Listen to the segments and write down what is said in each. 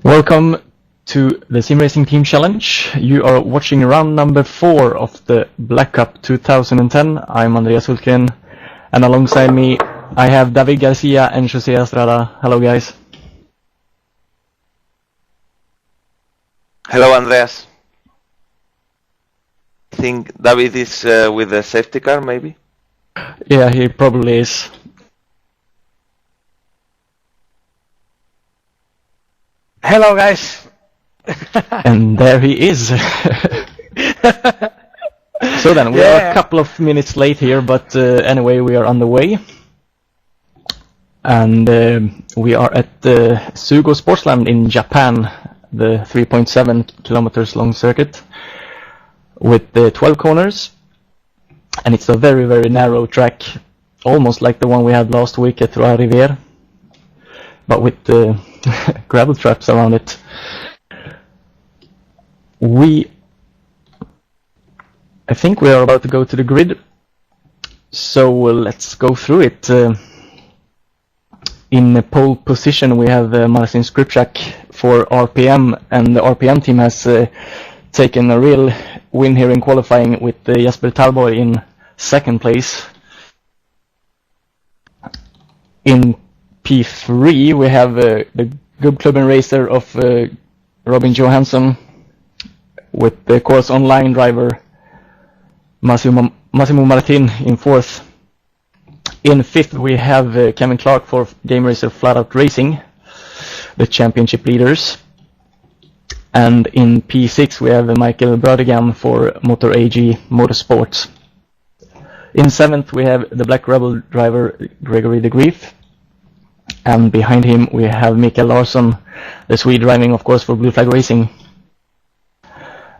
Welcome to the Sim Racing Team Challenge. You are watching round number 4 of the Black Cup 2010. I'm Andreas Hultgren, and alongside me I have David Garcia and Jose Estrada. Hello guys. Hello Andreas. I think David is with the safety car maybe? Yeah, he probably is. Hello guys. And there he is. So then, we are a couple of minutes late here, but anyway, we are on the way. And we are at the Sugo Sportsland in Japan, the 3.7 kilometers long circuit with the 12 corners. And it's a very, very narrow track, almost like the one we had last week at Trois Rivières, but with the gravel traps around it. I think we are about to go to the grid, so let's go through it. In pole position we have Marcin Skrzypczak for RPM, and the RPM team has taken a real win here in qualifying with Jesper Taulborg in second place. In P3 we have the Gubbklubben racer of Robin Johansson with the Corse Online driver Massimo Martin in fourth. In fifth we have Kevin Clark for Gameracer FlatOut Racing, the championship leaders. And in P6 we have Mikael Larsson for Motor AG Motorsports. In seventh we have the Black Rebels driver Gregory Degreef. And behind him we have Mikael Larsson, the Swede, driving of course for Blue Flag Racing.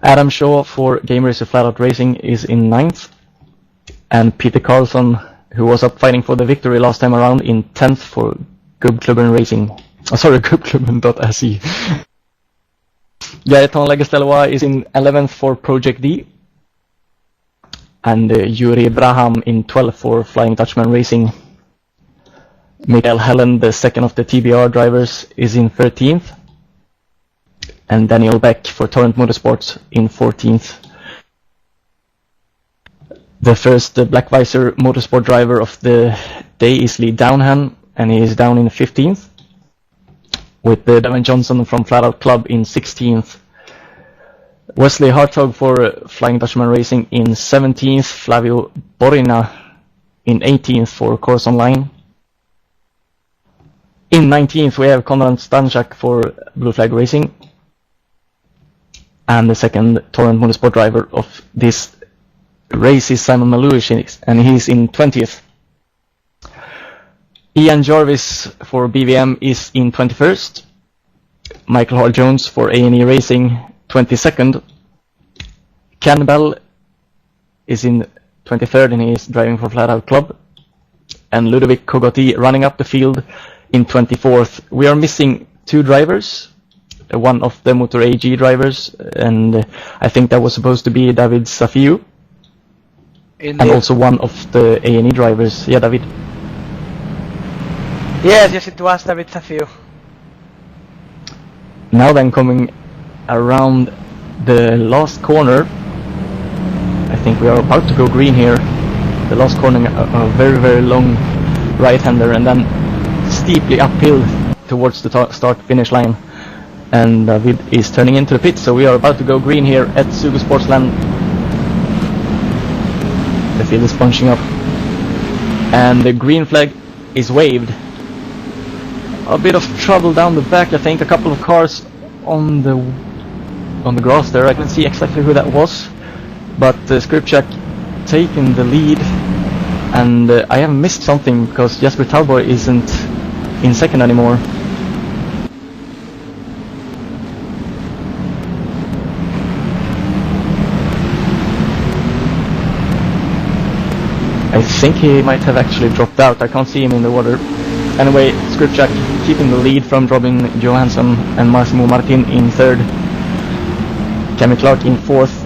Adam Shaw for Gameracer FlatOut Racing is in ninth. And Peter Carlson, who was up fighting for the victory last time around, in 10th for Gubbklubben Racing. Gubbklubben.se. Gaetan Legestelwa is in 11th for Project D. And Yuri Braham in 12th for Flying Dutchman Racing. Mikael Hellen, the second of the TBR drivers, is in 13th. And Daniel Beck for Torrent Motorsports in 14th. The first Black Visor Motorsport driver of the day is Lee Downhan, and he is down in 15th. With Devin Johnson from FlatOut Club in 16th. Wesley Hartog for Flying Dutchman Racing in 17th. Flavio Borina in 18th for Corse Online. In 19th we have Konrad Stanchak for Blue Flag Racing. And the second Torrent Motorsport driver of this race is Simon Malouich, and he's in 20th. Ian Jarvis for BVM is in 21st. Michael Hall Jones for A&E Racing 22nd. Ken Bell is in 23rd, and he is driving for FlatOut Club. And Ludovic Kogoti running up the field in 24th. We are missing two drivers, one of the Motor AG drivers, and I think that was supposed to be David Safiu. And also one of the A&E drivers. Yeah, David? Yes, it was David Safiu. Now then, coming around the last corner, I think we are about to go green here. The last corner, a very, very long right-hander, and then steeply uphill towards the start-finish line. And David is turning into the pit, so we are about to go green here at Sugo Sportsland. The field is bunching up, and the green flag is waved. A bit of trouble down the back, I think. A couple of cars on the grass there. I can see exactly who that was, but Skrzypczak taking the lead, and I have missed something because Jesper Taulborg isn't in second anymore. I think he might have actually dropped out. I can't see him in the water. Anyway, Skrzypczak keeping the lead from Robin Johansson and Massimo Martin in third. Kevin Clark in fourth.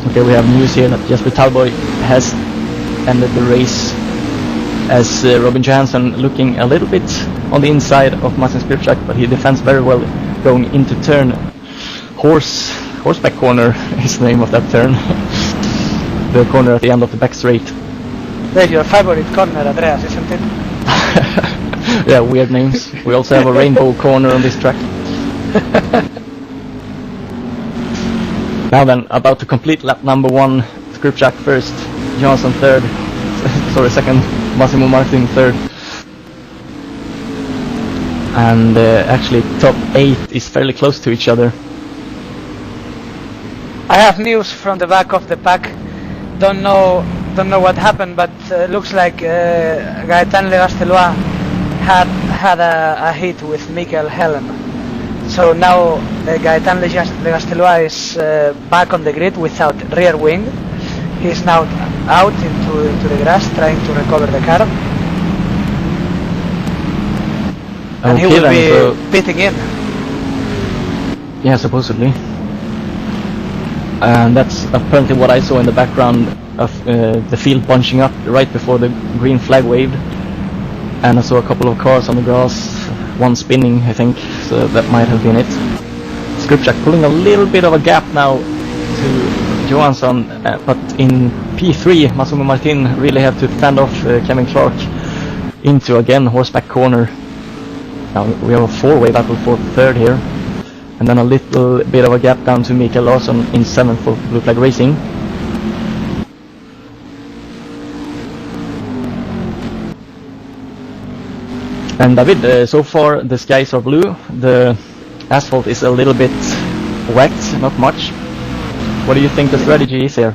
Okay, we have news here that Jesper Taulborg has ended the race as Robin Johansson looking a little bit on the inside of Marcin Skrzypczak, but he defends very well going into turn. Horseback corner is the name of that turn. The corner at the end of the back straight. That's your favorite corner, Andreas, isn't it? Yeah, weird names. We also have a rainbow corner on this track. Now then, about to complete lap number 1. Skrzypczak first, Johansson third. Sorry, second. Massimo Martin third. And actually top 8 is fairly close to each other. I have news from the back of the pack. Don't know what happened, but looks like Gaëtan Legasteloi had a hit with Mikael Larsson. So now Gaëtan Legasteloi is back on the grid without rear wing. He's now out into the grass trying to recover the car. And he will be pitting in. Yeah, supposedly. And that's apparently what I saw in the background of the field bunching up right before the green flag waved. And I saw a couple of cars on the grass, one spinning I think, so that might have been it. Skrzypczak pulling a little bit of a gap now to Johansson, but in P3 Massimo Martin really had to fend off Kevin Clark into again horseback corner. Now we have a 4-way battle for third here. And then a little bit of a gap down to Mikael Larsson in 7th for Blue Flag Racing. And David, so far the skies are blue, the asphalt is a little bit wet, not much. What do you think the strategy is here?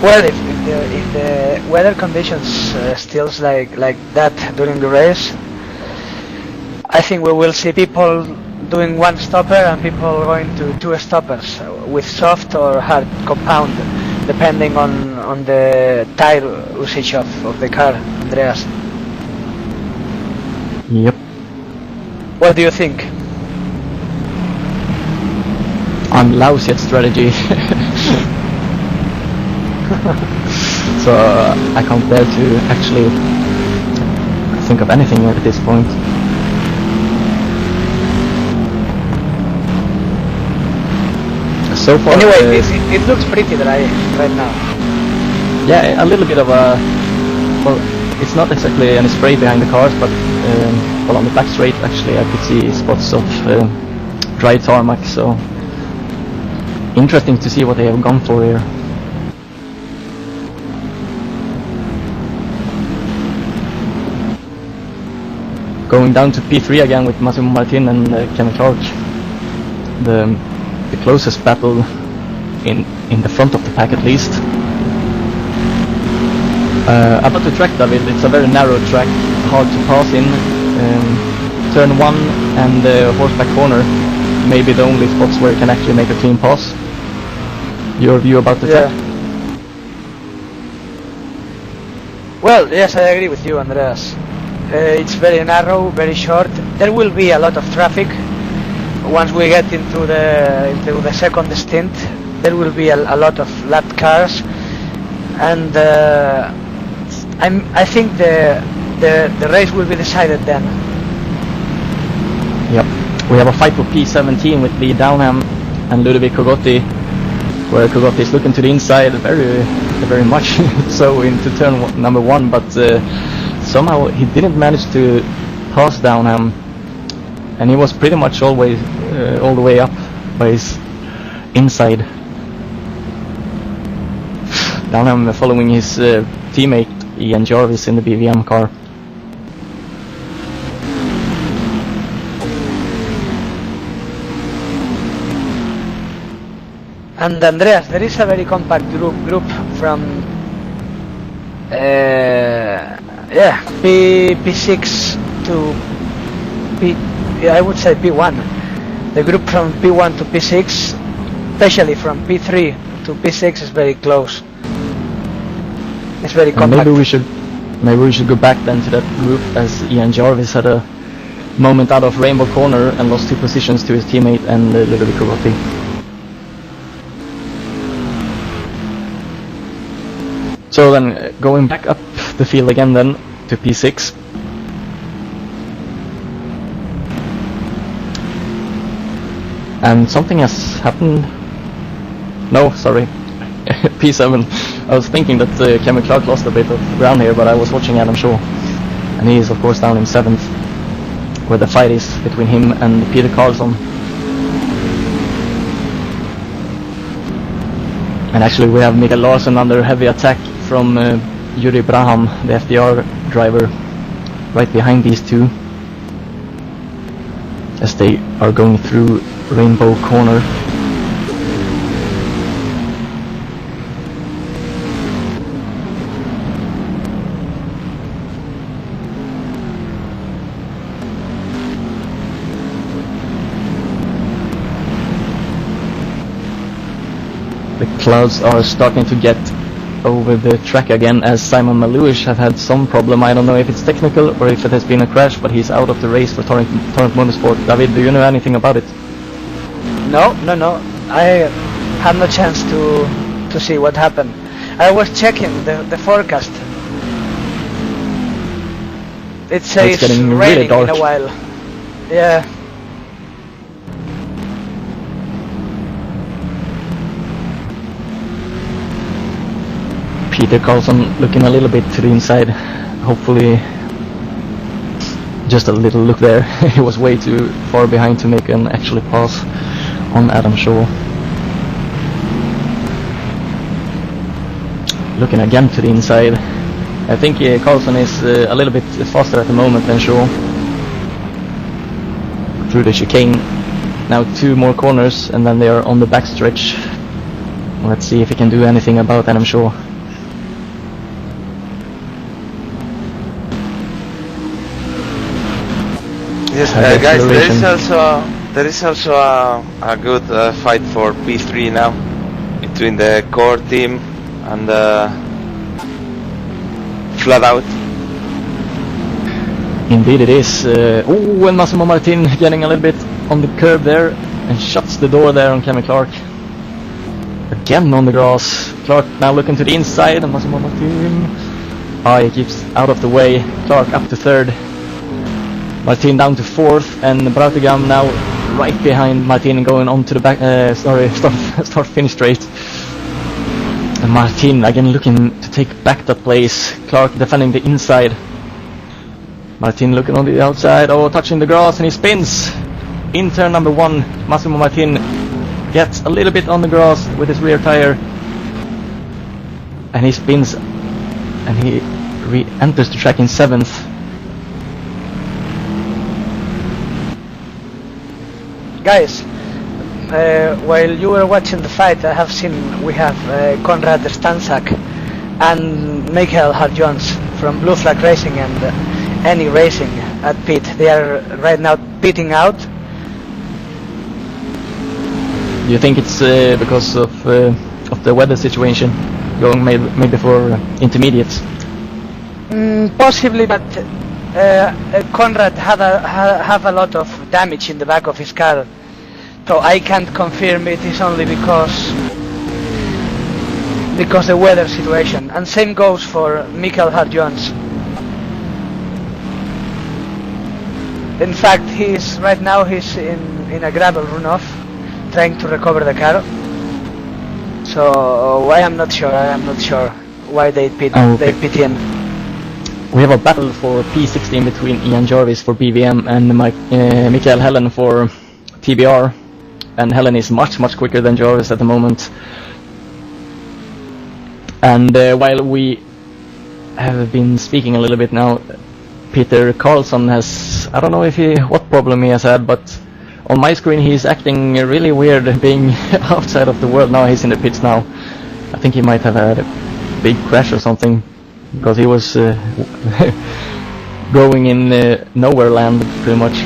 Well, if the weather conditions still like that during the race, I think we will see people doing one stopper and people going to 2 stoppers with soft or hard compound, depending on the tire usage of the car. Andreas? Yep. What do you think? I'm lousy at strategy. So I can't dare to actually think of anything at this point. So far, anyway, it looks pretty dry right now. Yeah, a little bit of a... Well, it's not exactly any spray behind the cars, but well, on the back straight actually I could see spots of dry tarmac, so interesting to see what they have gone for here. Going down to P3 again with Massimo Martin and Kevin Clark. The closest battle in the front of the pack at least. About the track, David, it's a very narrow track, hard to pass in. Turn 1 and the horseback corner, maybe the only spots where you can actually make a clean pass. Your view about the track? Well, yes, I agree with you, Andreas. It's very narrow, very short. There will be a lot of traffic once we get into the second stint. There will be a lot of lap cars, and I think the race will be decided then. Yep. We have a fight for P17 with Lee Downham and Ludovic Cogotti, where Cogotti is looking to the inside very much so into turn number 1, but somehow he didn't manage to pass Downham, and he was pretty much always all the way up by his inside. Downham following his teammate Ian Jarvis in the BVM car. And Andreas, there is a very compact group from P6 to I would say P1. The group from P1 to P6, especially from P3 to P6, is very close. It's very compact. Maybe we should go back then to that group, as Ian Jarvis had a moment out of rainbow corner and lost 2 positions to his teammate and Ludovic Cogotti. So then, going back up the field again then to P6. And something has happened. No, sorry. P7. I was thinking that Cameron Clark lost a bit of ground here, but I was watching Adam Shaw. And he is of course down in 7th, where the fight is between him and Peter Carlson. And actually we have Mikael Larsson under heavy attack from Yuri Braham, the FDR driver, right behind these two, as they are going through Rainbow Corner. The clouds are starting to get over the track again, as Simon Malouish have had some problem. I don't know if it's technical or if it has been a crash, but he's out of the race for Torrent Motorsport. David, do you know anything about it? No. I had no chance to see what happened. I was checking the forecast. It says it's getting really raining dark in a while. Yeah. Peter Carlson looking a little bit to the inside. Hopefully just a little look there. He was way too far behind to make an actual pass on Adam Shaw. Looking again to the inside. I think Carlson is a little bit faster at the moment than Shaw. Through the chicane. Now 2 more corners and then they are on the backstretch. Let's see if he can do anything about Adam Shaw. Yes, guys, there is also a good fight for P3 now between the core team and FlatOut. Indeed it is. Oh, and Massimo Martin getting a little bit on the curb there and shuts the door there on Cameron Clark. Again on the grass. Clark now looking to the inside and Massimo Martin. He keeps out of the way. Clark up to 3rd. Martin down to 4th, and Brautigam now right behind Martin going on to the back. Start finish straight. And Martin again looking to take back that place. Clark defending the inside. Martin looking on the outside. Oh, touching the grass, and he spins. In turn number 1, Massimo Martin gets a little bit on the grass with his rear tire, and he spins, and he re-enters the track in 7th. Guys, while you were watching the fight, I have seen we have Konrad Stanczak and Mikael Larsson from Blue Flag Racing and Any Racing at pit. They are right now pitting out. Do you think it's because of the weather situation, going maybe for intermediates? Possibly, but Konrad have a lot of damage in the back of his car, so I can't confirm it is only because the weather situation. And same goes for Mikael Larsson. In fact, he's in a gravel runoff, trying to recover the car. So I am not sure why they pit in. We have a battle for P16 between Ian Jarvis for BVM and Mikael Helen for TBR, and Helen is much quicker than Jarvis at the moment. And while we have been speaking a little bit now, Peter Carlson has, I don't know what problem he has had, but on my screen he's acting really weird, being outside of the world. Now he's in the pits now. I think he might have had a big crash or something, because he was going in nowhere land pretty much.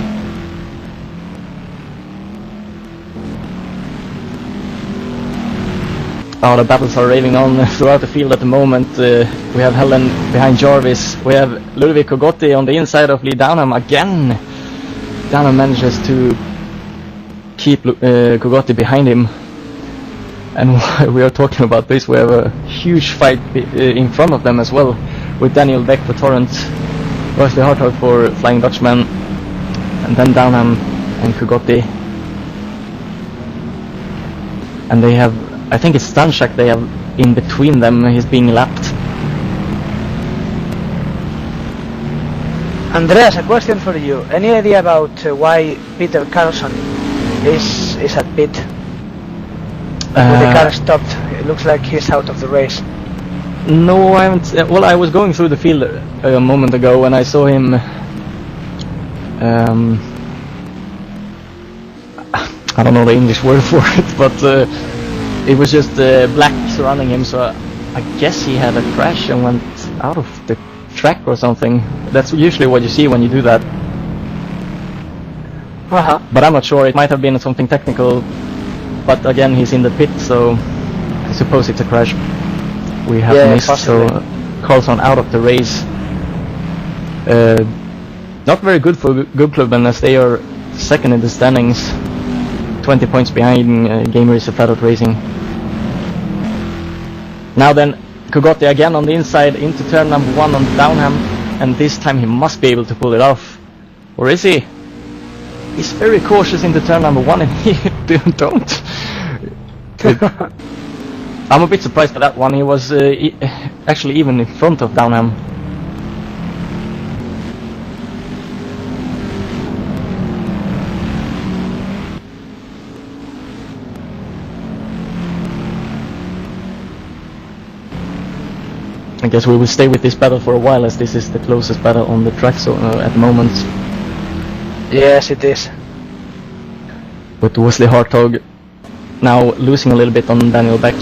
The battles are raving on throughout the field at the moment. We have Helen behind Jarvis. We have Ludwig Kogotti on the inside of Lee Downham again. Downham manages to keep Kogotti behind him. And while we are talking about this, we have a huge fight in front of them as well. with Daniel Beck for Torrent, Wesley Hartog for Flying Dutchman, and then Downham and Kugotti. And they have, I think it's Stanchak they have in between them, he's being lapped. Andreas, a question for you. Any idea about why Peter Carlson is at pit? When the car stopped, it looks like he's out of the race. No, I haven't. Well, I was going through the field a moment ago and I saw him. I don't know the English word for it, but it was just black surrounding him. So I guess he had a crash and went out of the track or something. That's usually what you see when you do that. But I'm not sure. It might have been something technical. But again, he's in the pit, so I suppose it's a crash. We have missed, possibly. So Carlson out of the race. Not very good for Gubbklubben as they are second in the standings, 20 points behind Gameracer FlatOut Racing. Now then, Kugotti again on the inside into turn number 1 on Downham, and this time he must be able to pull it off. Or is he? He's very cautious into turn number 1 and he don't. I'm a bit surprised by that one. He was actually even in front of Downham. I guess we will stay with this battle for a while as this is the closest battle on the track at the moment. Yes, it is. With Wesley Hartog now losing a little bit on Daniel Beck.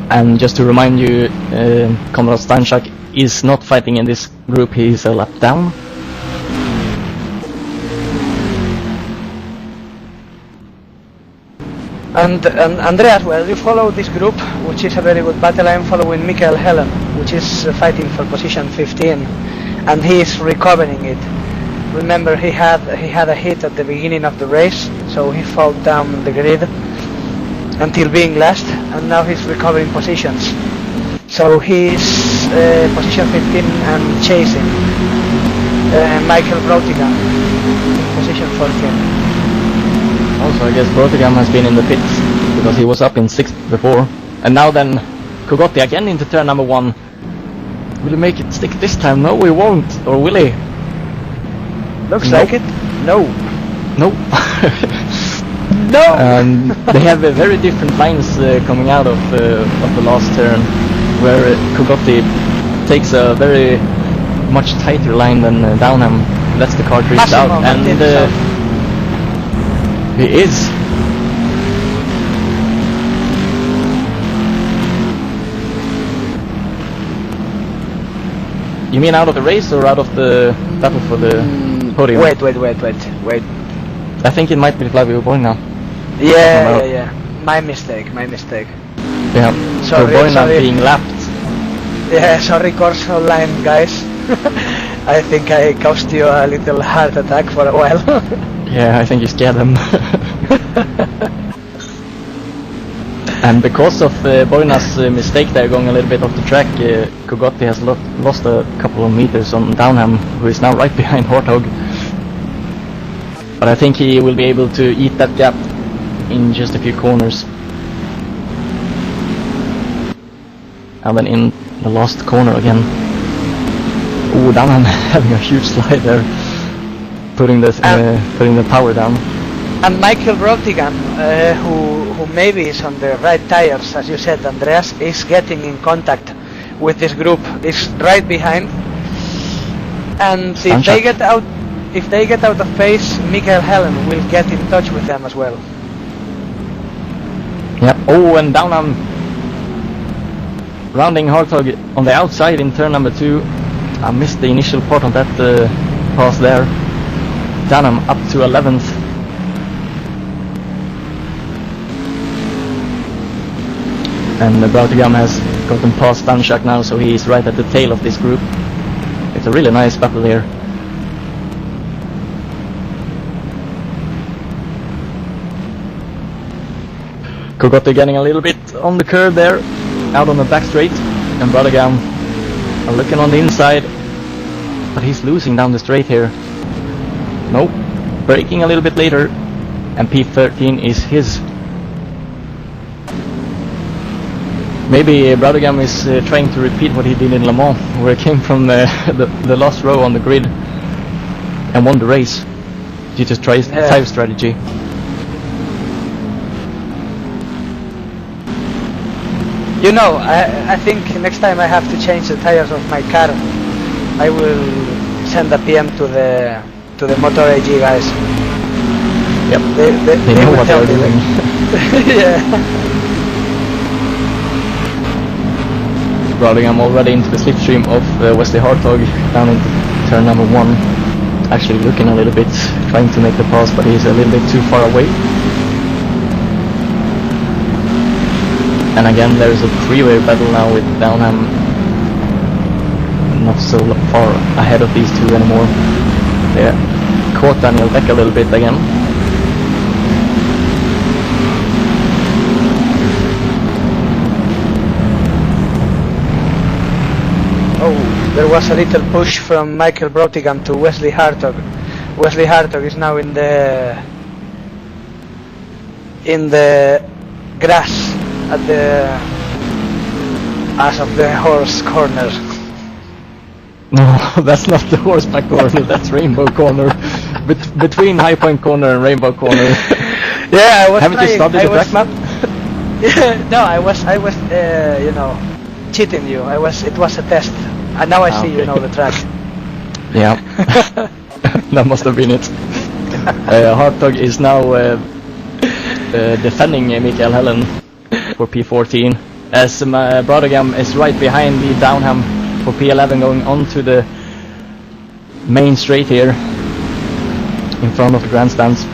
And just to remind you, Konrad Stanchak is not fighting in this group, he is a lap down. And Andreas, well, you follow this group, which is a very good battle. I'm following Mikael Larsson, which is fighting for position 15, and he is recovering it. Remember, he had a hit at the beginning of the race, so he fell down the grid until being last, and now he's recovering positions. So he's position 15 and chasing Michael Brotigan, position 14. Also, I guess Brotigan has been in the pits because he was up in 6th before. And now then, Kugotti again into turn number 1. Will he make it stick this time? No, he won't. Or will he? Looks like it. No. No. No. They have very different lines coming out of the last turn, where Kugotti takes a very much tighter line than Downham. Lets the car drift Massimo out, and he is. You mean out of the race or out of the battle for the podium? Wait. I think it might be Flavio Boina. Yeah. My mistake. Yeah. Sorry. Boina being lapped. Yeah, sorry, Corse Online guys. I think I caused you a little heart attack for a while. Yeah, I think you scared them. And because of Boina's mistake there, going a little bit off the track, Kugotti has lost a couple of meters on Downham, who is now right behind Hartog. But I think he will be able to eat that gap in just a few corners. And then in the last corner again. Ooh, Downham having a huge slide there, putting the power down. And Michael Brotigan, who maybe is on the right tires, as you said, Andreas, is getting in contact with this group. Is right behind, and if they get out of pace, Mikael Larsson will get in touch with them as well. Yeah. Oh, and Downham rounding Hartog on the outside in turn number 2. I missed the initial part of that pass there. Downham up to 11th. And Brotigan has gotten past Stanchak now, so he is right at the tail of this group. It's a really nice battle here. Kugotti getting a little bit on the curve there, out on the back straight. and Brothergam are looking on the inside, but he's losing down the straight here. Nope, braking a little bit later, and P13 is his. Maybe Brothergam is trying to repeat what he did in Le Mans, where he came from the last row on the grid and won the race. He just tries tyre strategy. You know, I think next time I have to change the tires of my car, I will send a PM to the Motor AG guys. Yep, they know will what tell they're me. doing. Yeah. Brothergam already into the slipstream of Wesley Hartog down into turn number 1. Actually looking a little bit, trying to make the pass, but he's a little bit too far away. And again, there's a three-way battle now with Downham not so far ahead of these two anymore. They caught Daniel Beck a little bit again. Oh, there was a little push from Michael Brottingham to Wesley Hartog. Wesley Hartog is now in the grass at the as of the horse corner. No, that's not the horseback corner, that's Rainbow Corner. Between High Point Corner and Rainbow Corner. Yeah, I was Haven't you studied the track map? Yeah, no, I was you know, cheating you. It was a test, and now I see okay. you know the track. Yeah, that must have been it. Hartog is now defending Mikael Helen for P14, as Brothergam is right behind the Downham for P11, going on to the main straight here in front of the grandstands.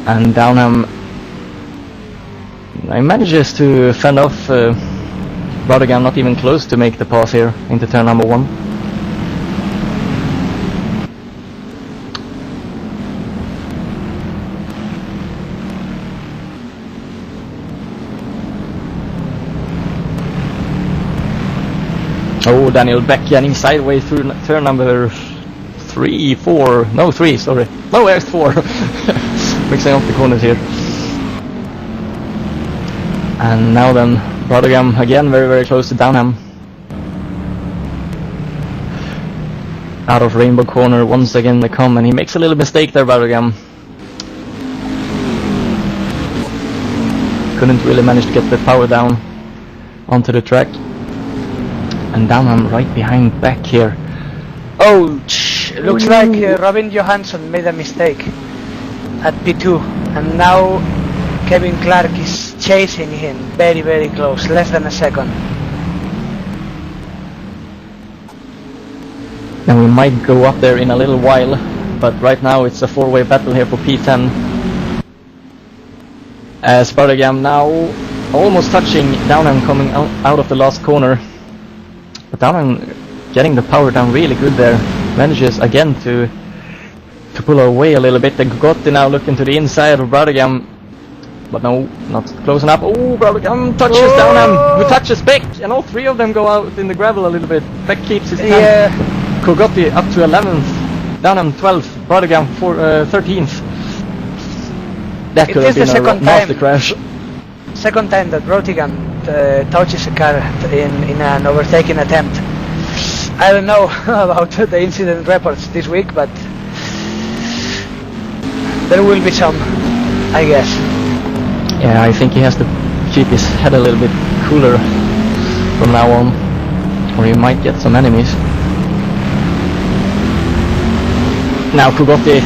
And Downham manages to fend off Brothergam, not even close to make the pass here into turn number 1. Oh, Daniel Beck getting sideways through turn number 3, 4, no 3, sorry. No, there's 4. Mixing up the corners here. And now then, Brothergam again very, very close to Downham. Out of Rainbow Corner once again they come, and he makes a little mistake there, Brothergam. Couldn't really manage to get the power down onto the track. And Downham right behind Beck here. Oh, looks like Robin Johansson made a mistake at P2, and now Kevin Clark is chasing him very, very close, less than a second. And we might go up there in a little while, but right now it's a 4-way battle here for P10. As Brothergam now almost touching Downham, coming out of the last corner. But Downham getting the power down really good there. Manages again to pull away a little bit. The Gotti now looking to the inside of Brothergam, but no, not close enough. Oh, Brothergam touches Downham, who touches Beck, and all three of them go out in the gravel a little bit. Beck keeps his 10th. Yeah. Gotti up to 11th, Downham 12th, Brothergam 13th. That could have been a master crash. Second time that Brottingham touches a car in an overtaking attempt. I don't know about the incident reports this week, but there will be some, I guess. Yeah, I think he has to keep his head a little bit cooler from now on, or he might get some enemies. Now Gotti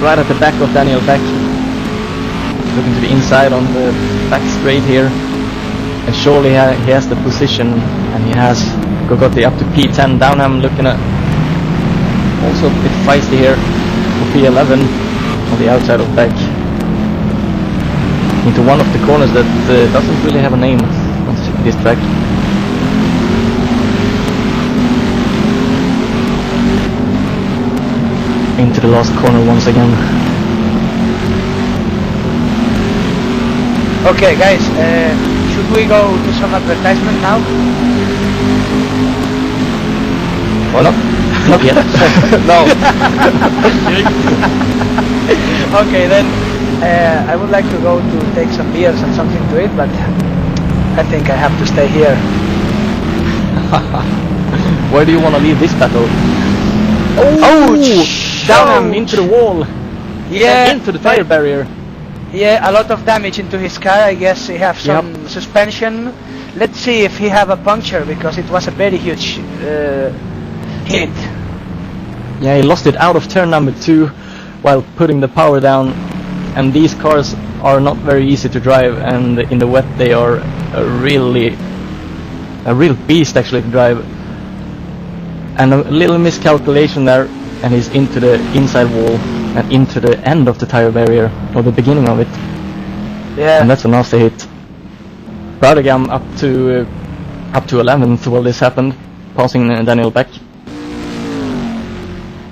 right at the back of Daniel Beck, looking to the inside on the back straight here, and surely he has the position, and he has Gotti up to P10. Downham looking at also a bit feisty here for P11 on the outside of Beck, into one of the corners that doesn't really have a name on this track. Into the last corner once again. Okay guys, should Should we go to some advertisement now? Or not? Not yet. No. Okay, then I would like to go to take some beers and something to eat, but I think I have to stay here. Where do you want to leave this battle? Ouch! Down into the wall. Yeah. And into the tire barrier. Yeah, a lot of damage into his car. I guess he have some suspension. Let's see if he have a puncture, because it was a very huge hit. Yeah, he lost it out of turn number 2 while putting the power down. And these cars are not very easy to drive, and in the wet they are a real beast actually to drive. And a little miscalculation there, and he's into the inside wall and into the end of the tire barrier, or the beginning of it. Yeah. And that's a nasty hit. Bradagam up to 11th while this happened, passing Daniel back.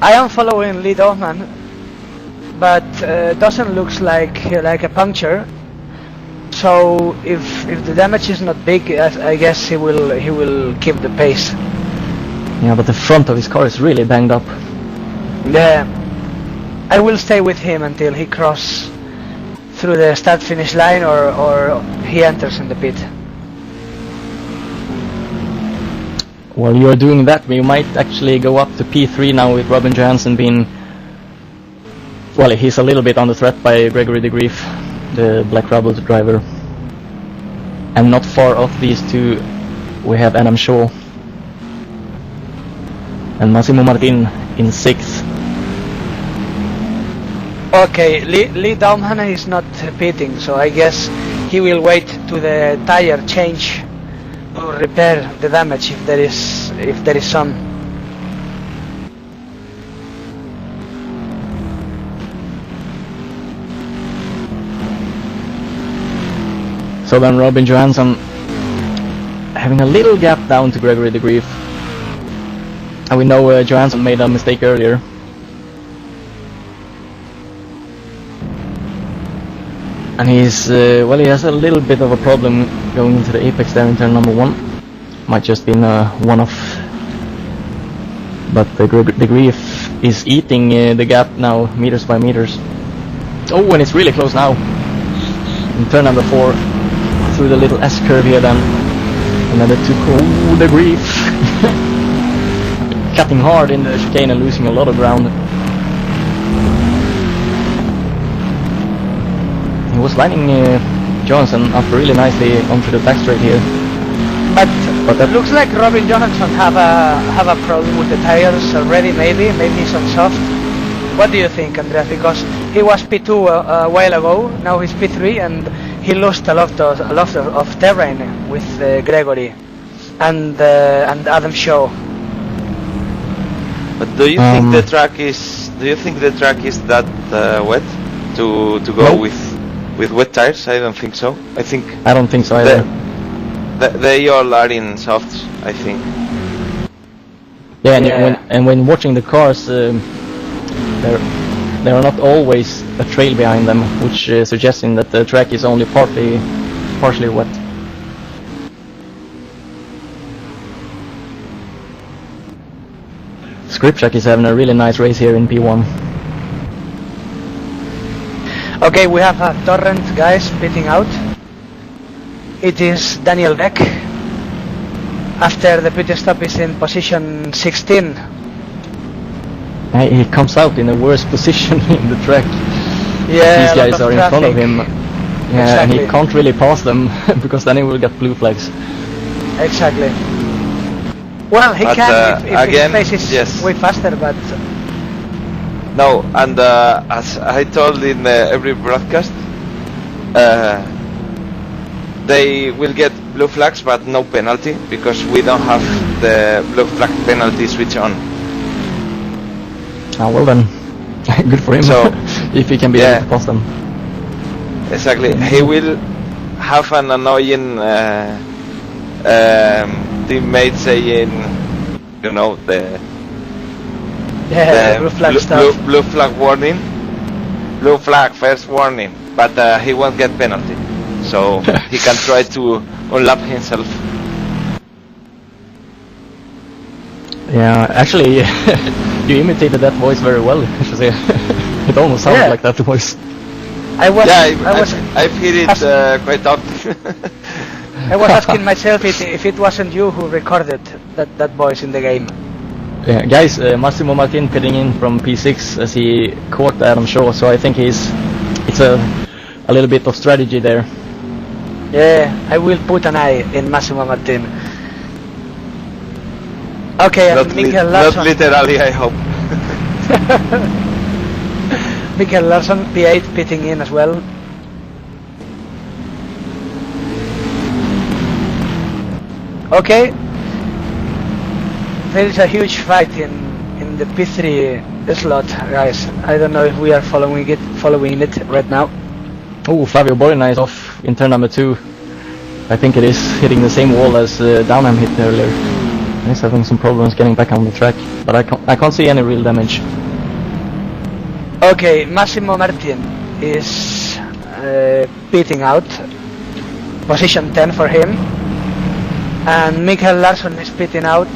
I am following Lee Dohman, but doesn't looks like a puncture. So if the damage is not big, I guess he will keep the pace. Yeah, but the front of his car is really banged up. Yeah, I will stay with him until he crosses through the start-finish line, or he enters in the pit. While you're doing that, we might actually go up to P3 now with Robin Johansson being... Well, he's a little bit under threat by Gregory Degreef, the Black Rebels driver. And not far off these two, we have Adam Shaw and Massimo Martin in 6th. Okay, Lee Downhan is not pitting, so I guess he will wait to the tire change to repair the damage if there is some. So then Robin Johansson having a little gap down to Gregory Degreef. And we know Johansson made a mistake earlier. And he's, well, he has a little bit of a problem going into the apex there in turn number 1. Might just been a one-off. But Degreef is eating the gap now, meters by meters. Oh, and it's really close now. In turn number 4, through the little S-curve here then. Another 2, oh, Degreef. Cutting hard in the chicane and losing a lot of ground. He was lining Johansson up really nicely onto the back straight here. But it looks like Robin Johansson have a problem with the tires already. Maybe he's on soft. What do you think, Andreas? Because he was P2 a while ago. Now he's P3, and he lost a lot of terrain with Gregory and Adam Shaw. But do you think the track is that wet to go Nope. with wet tires? I don't think so. I don't think so either. They all are in softs, I think. Yeah, Yeah. and when watching the cars, there are not always a trail behind them, which suggesting that the track is only partially wet. Skrzypczak is having a really nice race here in P1. Okay, we have a torrent, guys, pitting out. It is Daniel Beck. After the pit stop is in position 16. He comes out in the worst position in the track. Yeah, These guys are in front of him. Yeah, Exactly. and he can't really pass them because then he will get blue flags. Exactly. Well, he But, can if again, his pace is yes. way faster, but No, and as I told in every broadcast, they will get blue flags but no penalty, because we don't have the blue flag penalty switch on. Ah, well then, good for him. So, if he can be able to pass them. Exactly. He will have an annoying teammate saying, you know, the blue flag stuff. blue flag warning, blue flag first warning, but he won't get penalty, so he can try to unlap himself. Yeah, actually, you imitated that voice very well, I should say. It almost sounded like that voice. I've heard it quite often. I was asking myself if it wasn't you who recorded that voice in the game. Yeah, guys, Massimo Martin pitting in from P6 as he caught Adam Shaw, so I think it's a little bit of strategy there. Yeah, I will put an eye in Massimo Martin. Okay, and Mikael Larsson. Not literally, I hope. Mikael Larsson, P8, pitting in as well. Okay. There is a huge fight in the P3 slot, guys. I don't know if we are following it right now. Oh, Flavio Borina is off in turn number 2. I think it is hitting the same wall as Downham hit earlier. He's having some problems getting back on the track, but I can't see any real damage. Okay, Massimo Martin is pitting out. Position 10 for him. And Mikael Larsson is pitting out.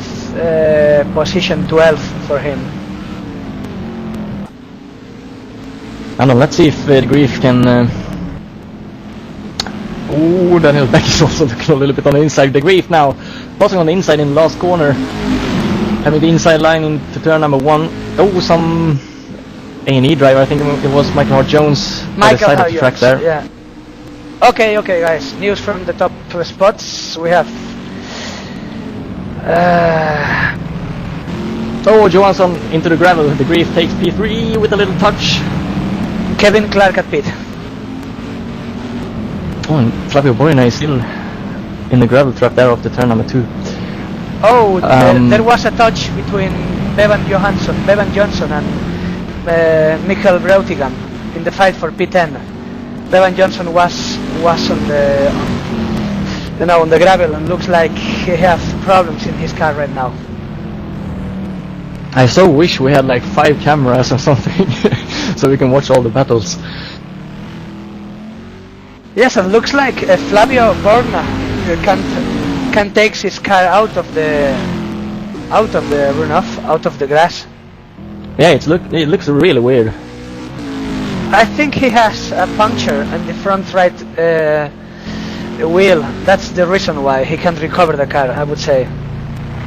Position 12 for him. And let's see if Degreef can... Ooh, Daniel Beck is also looking a little bit on the inside. Degreef now passing on the inside in the last corner, having the inside line into turn number 1. Oh, some A&E driver, I think it was Michael Hart Jones by the side of the track there. Yeah. Okay, guys. News from the top spots. We have Johansson into the gravel. Degreef takes P3 with a little touch. Kevin Clark at pit. Oh, and Flavio Borina is still in the gravel trap there after turn number 2. Oh, there was a touch between Bevan Johansson and Mikael Breutigam in the fight for P10. Bevan Johansson was on the on the gravel and looks like he has problems in his car right now. I so wish we had like 5 cameras or something so we can watch all the battles. Yes, it looks like Flavio Borna can take his car out of the runoff, out of the grass. Yeah, it looks really weird. I think he has a puncture on the front right wheel. That's the reason why he can't recover the car, I would say.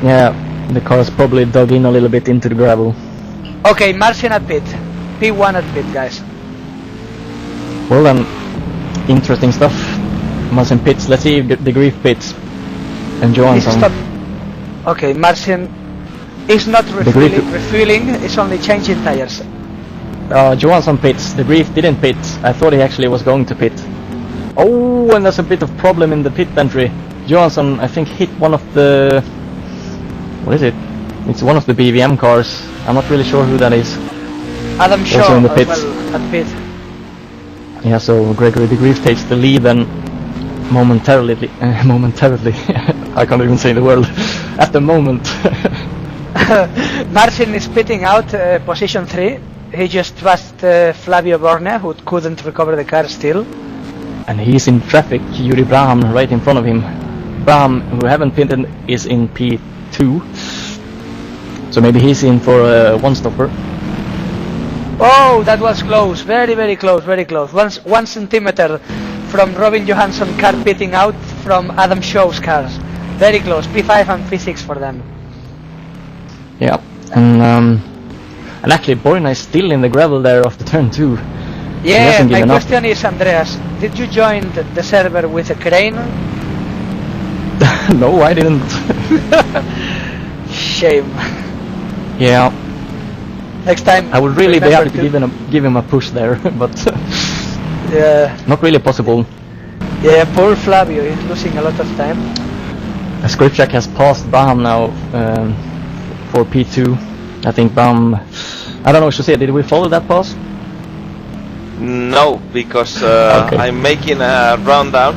Yeah, the car's probably dug in a little bit into the gravel. Okay, Marcin at pit. P1 at pit, guys. Well then, interesting stuff. Marcin pits. Let's see if Degreef pits. And Johansson. Okay, Marcin is not refueling, it's only changing tires. Johansson pits. Degreef didn't pit. I thought he actually was going to pit. Oh, and there's a bit of problem in the pit entry. Johansson, I think, hit one of the... What is it? It's one of the BVM cars. I'm not really sure who that is. Adam Shaw also in the pits. Well, at pit. Yeah, so Gregory Degreef takes the lead and momentarily, I can't even say the word, at the moment. Marcin is pitting out, position 3. He just passed Flavio Borna, who couldn't recover the car still. And he's in traffic. Yuri Braham right in front of him. Braham, who haven't pitted, is in P2. So maybe he's in for a one-stopper. Oh, that was close. Very, very close, very close. 1 centimeter from Robin Johansson car pitting out from Adam Shaw's cars. Very close. P5 and P6 for them. Yeah, and actually Borina is still in the gravel there after turn 2. Yeah, my question is, Andreas, did you join the server with a crane? No, I didn't. Shame. Yeah. Next time I would really be happy to give him a push there, but yeah, not really possible. Yeah, poor Flavio, he's losing a lot of time. Skrzypczak has passed Braham now for P2. I think Braham... I don't know what to say, did we follow that pass? No, because okay. I'm making a rundown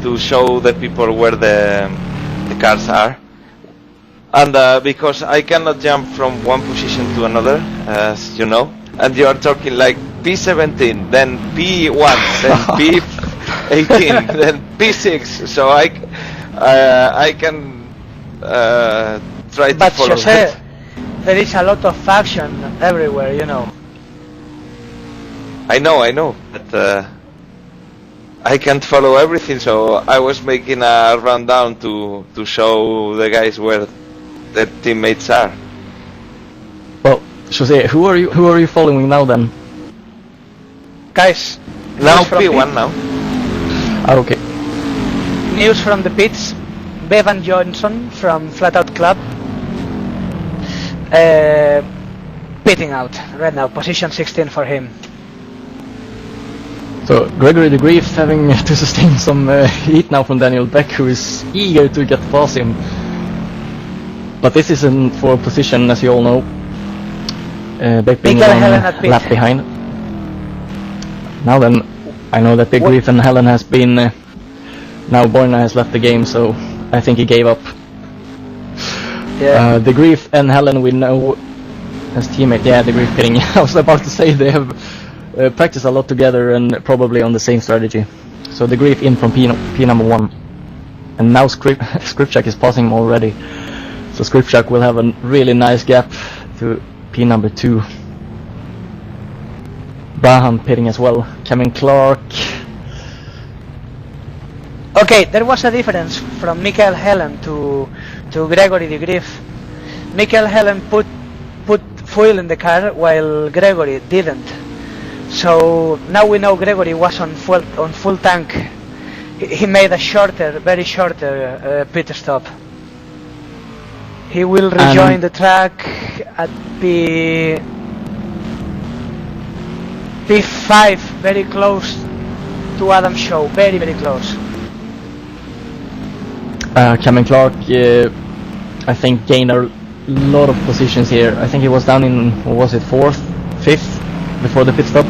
to show the people where the cars are. And because I cannot jump from one position to another, as you know, and you are talking like P17, then P1, then P18, then P6, so I can try to But follow Jose, that. there is a lot of faction everywhere, you know. I know, but I can't follow everything, so I was making a rundown to show the guys where their teammates are. Well, Jose, who are you following now then? Guys, Now news from P1 now. Okay. news from the pits. Bevan Johnson from FlatOut Club pitting out right now, position 16 for him. So Gregory Degreef having to sustain some heat now from Daniel Beck, who is eager to get past him. But this isn't for position, as you all know. Beck being Mikael one Helen at pit. lap behind. Now then, I know that Degreef and Helen has been... now Borna has left the game, so I think he gave up. Yeah. Degreef and Helen we know as teammate. Yeah, Degreef pitting. I was about to say they have practiced a lot together and probably on the same strategy. So Degreef in from P number 1. And now Skrzypczak is passing him already. So Skrzypczak will have a really nice gap to P number 2. Braham pitting as well. Kevin Clark. Okay, there was a difference from Mikael Helen to Gregory Degreef. Mikael Helen put fuel in the car while Gregory didn't. So now we know Gregory was on full tank. He made a very shorter pit stop. He will rejoin the track at P5, very close to Adam's show, very close. Kevin Clark, I think gained a lot of positions here. I think he was down in, what was it, 4th, 5th before the pit stop.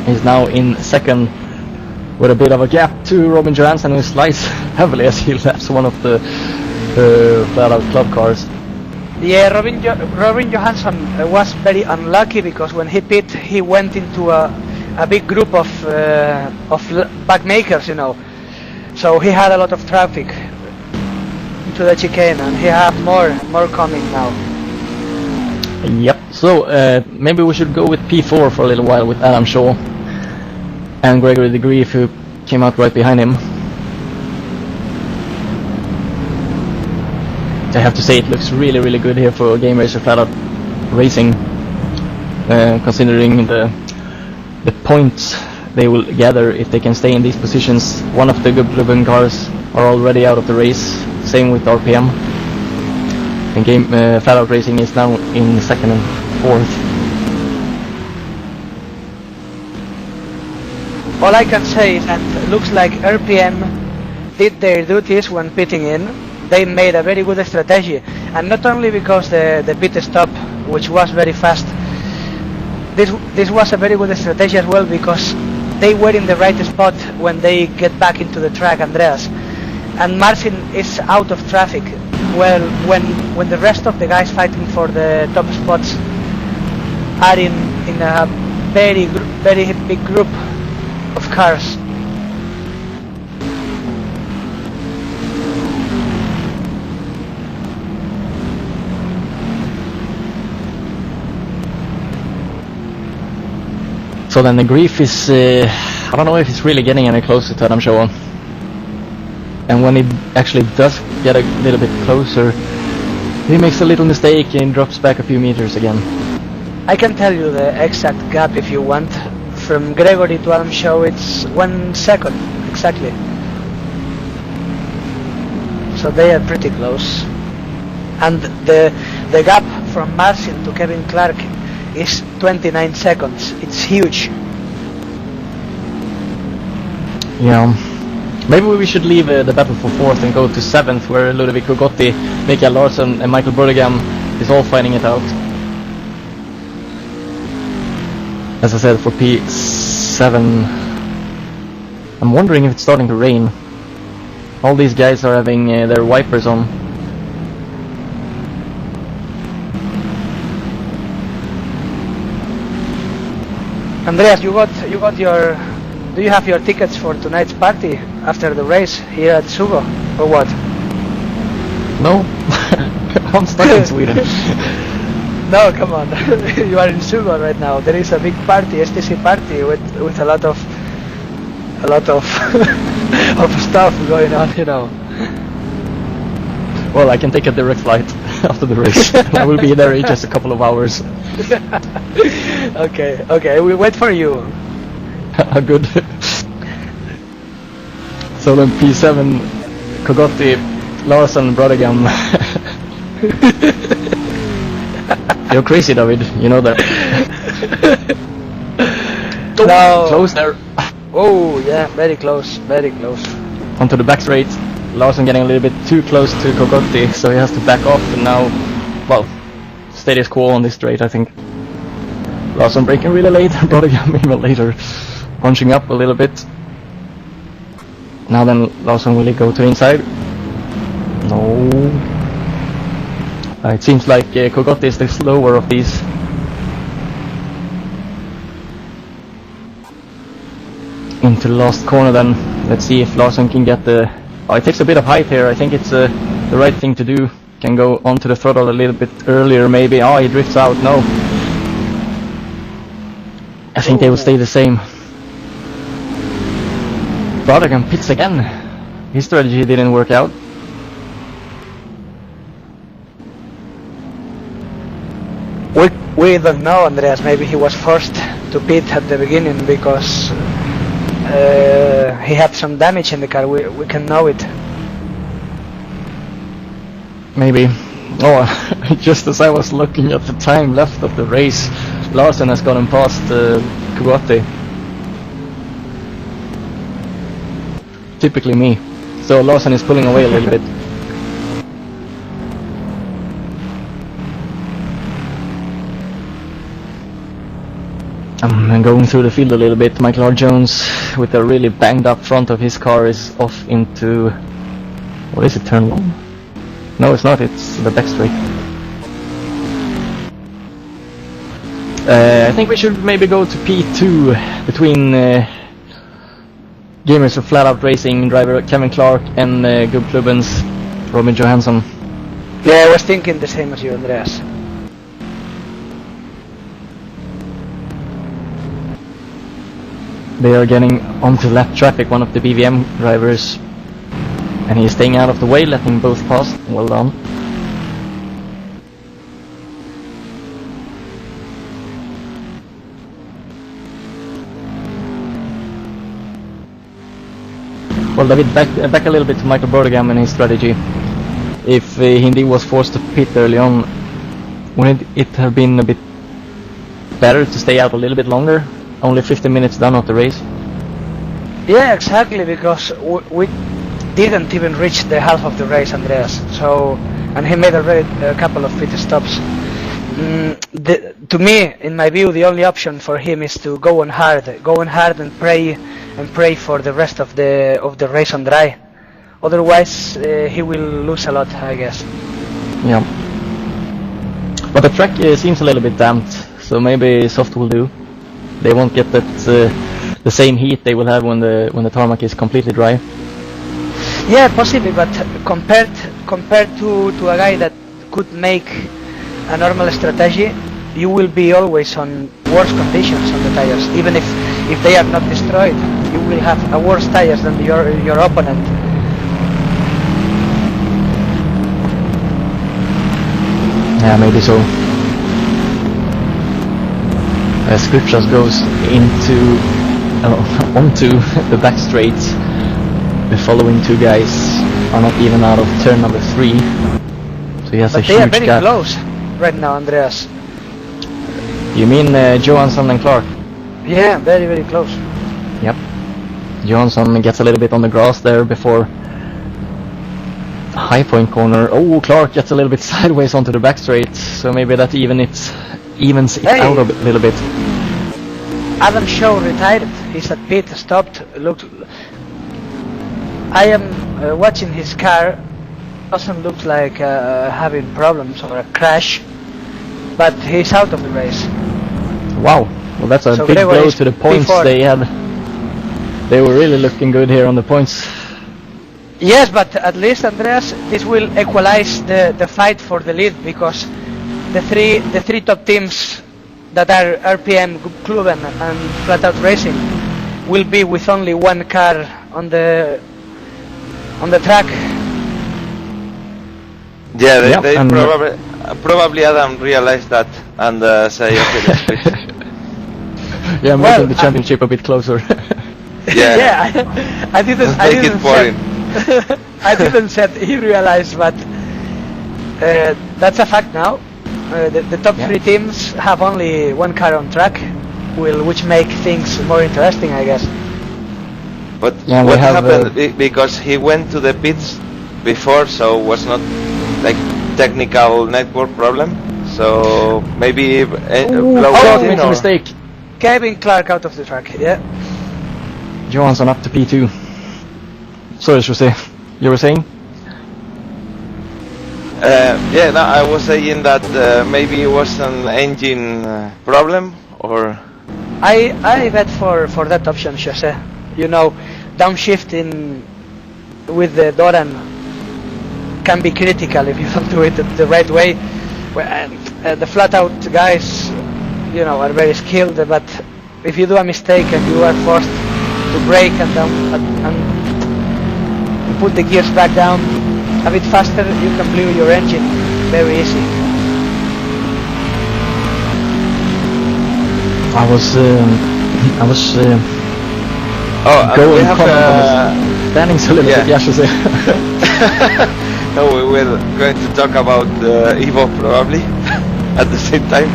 He's now in 2nd with a bit of a gap to Robin Johansson, who slides heavily as he laps one of the FlatOut Club cars. Yeah, Robin Johansson was very unlucky because when he pit, he went into a big group of backmakers, you know. So he had a lot of traffic to the chicane, and he have more coming now. Yep. So maybe we should go with P4 for a little while with Adam Shaw and Gregory Degreef, who came out right behind him. I have to say it looks really good here for Gameracer FlatOut Racing, considering the points they will gather if they can stay in these positions. One of the Gubbklubben cars are already out of the race, same with RPM. And FlatOut Racing is now in 2nd and 4th. All I can say is that it looks like RPM did their duties when pitting in. They made a very good strategy, and not only because the pit stop, which was very fast, this was a very good strategy as well because they were in the right spot when they get back into the track, Andreas. And Marcin is out of traffic. Well, when the rest of the guys fighting for the top spots are in a very big group of cars. So then the Degreef is, I don't know if he's really getting any closer to Adam Shaw. And when he actually does get a little bit closer, he makes a little mistake and drops back a few meters again. I can tell you the exact gap if you want. From Gregory to Adam Shaw, it's 1 second, exactly. So they are pretty close. And the gap from Marcin to Kevin Clark is 29 seconds. It's huge. Yeah. Maybe we should leave the battle for 4th and go to 7th, where Ludovic Gogotti, Mikael Larsson and Michael Burgam is all fighting it out. As I said, for P7, I'm wondering if it's starting to rain. All these guys are having their wipers on. Andreas, you got your... Do you have your tickets for tonight's party after the race here at Sugo, or what? No, I'm stuck in Sweden. No, come on. You are in Sugo right now. There is a big party, STC party with a lot of of stuff going on, you know. Well, I can take a direct flight after the race. I will be there in just a couple of hours. Okay, we wait for you. Good. So then P7, Kogotti, Larsson, Brodegam. You're crazy, David. You know that. No. Close there. Oh yeah, very close, very close. Onto the back straight. Larsson getting a little bit too close to Kogotti, so he has to back off, and now, well, status quo on this straight, I think. Larsson braking really late, Brodegam even later, punching up a little bit. Now then, Larsson will he go to the inside? No. It seems like Kogotti is the slower of these. Into the last corner then. Let's see if Larsson can get the... Oh, it takes a bit of height here. I think it's the right thing to do. Can go onto the throttle a little bit earlier maybe. Oh, he drifts out. No. I think they will stay the same. Brodegam pits again. His strategy didn't work out. We don't know, Andreas. Maybe he was forced to pit at the beginning because he had some damage in the car. We can know it. Maybe. Oh, just as I was looking at the time left of the race, Larsson has gotten past Kogotti. Typically me. So Larsson is pulling away a little bit. I'm going through the field a little bit. Michael R. Jones with a really banged up front of his car is off into... What is it, turn 1? No, it's not, it's the back straight. I think we should maybe go to P2 between Gameracer FlatOut Racing driver Kevin Clark and Gubbklubben's Robin Johansson. Yeah, I was thinking the same as you, Andreas. They are getting onto lap traffic, one of the BVM drivers, and he is staying out of the way, letting both pass. Well done. Well, David, back a little bit to Michael Brodegam and his strategy. If Hindi was forced to pit early on, wouldn't it have been a bit better to stay out a little bit longer? Only 15 minutes done of the race. Yeah, exactly, because we didn't even reach the half of the race, Andreas. So, and he made already a couple of pit stops. To me, in my view, the only option for him is to go on hard and pray for the rest of the race on dry. Otherwise, he will lose a lot, I guess. Yeah. But the track seems a little bit damped, so maybe soft will do. They won't get that the same heat they will have when the tarmac is completely dry. Yeah, possibly, but compared to a guy that could make a normal strategy, you will be always on worse conditions on the tires. Even if they are not destroyed, you will have a worse tires than your opponent. Yeah, maybe so. Skrzypczak goes onto the back straight. The following two guys are not even out of turn number 3, so he has a huge gap. But they are very close right now, Andreas. You mean Johansson and Clark? Yeah, very, very close. Yep. Johansson gets a little bit on the grass there before high point corner. Oh, Clark gets a little bit sideways onto the back straight, so maybe that evens it out a little bit. Adam Shaw retired. He's at pit, stopped. Looked. I am watching his car. Doesn't look like having problems or a crash, but he's out of the race. Wow. Well, that's a big blow to the points they had. They were really looking good here on the points. Yes, but at least, Andreas, this will equalize the fight for the lead, because the three top teams that are RPM, Gubbklubben and FlatOut Racing will be with only one car on the track. Yeah, they probably Adam realized that and say, okay, let's switch. Yeah, making the championship a bit closer. Yeah, I didn't. Make it boring. I didn't say he realized, but that's a fact now. The top three teams have only one car on track, which make things more interesting, I guess. But what happened? Because he went to the pits before, so was not like technical network problem. So maybe made a mistake. Kevin Clark out of the track. Yeah. Johansson up to P2. Sorry, Jose. You were saying? I was saying that maybe it was an engine problem, or I bet for that option, Jose. You know, downshifting with the Doran can be critical if you don't do it the right way. The flat-out guys, you know, are very skilled, but if you do a mistake and you are forced to brake and put the gears back down a bit faster, you can blow your engine very easy. I was going from the standings a little bit, yeah, I should say. No, we were going to talk about Evo probably at the same time.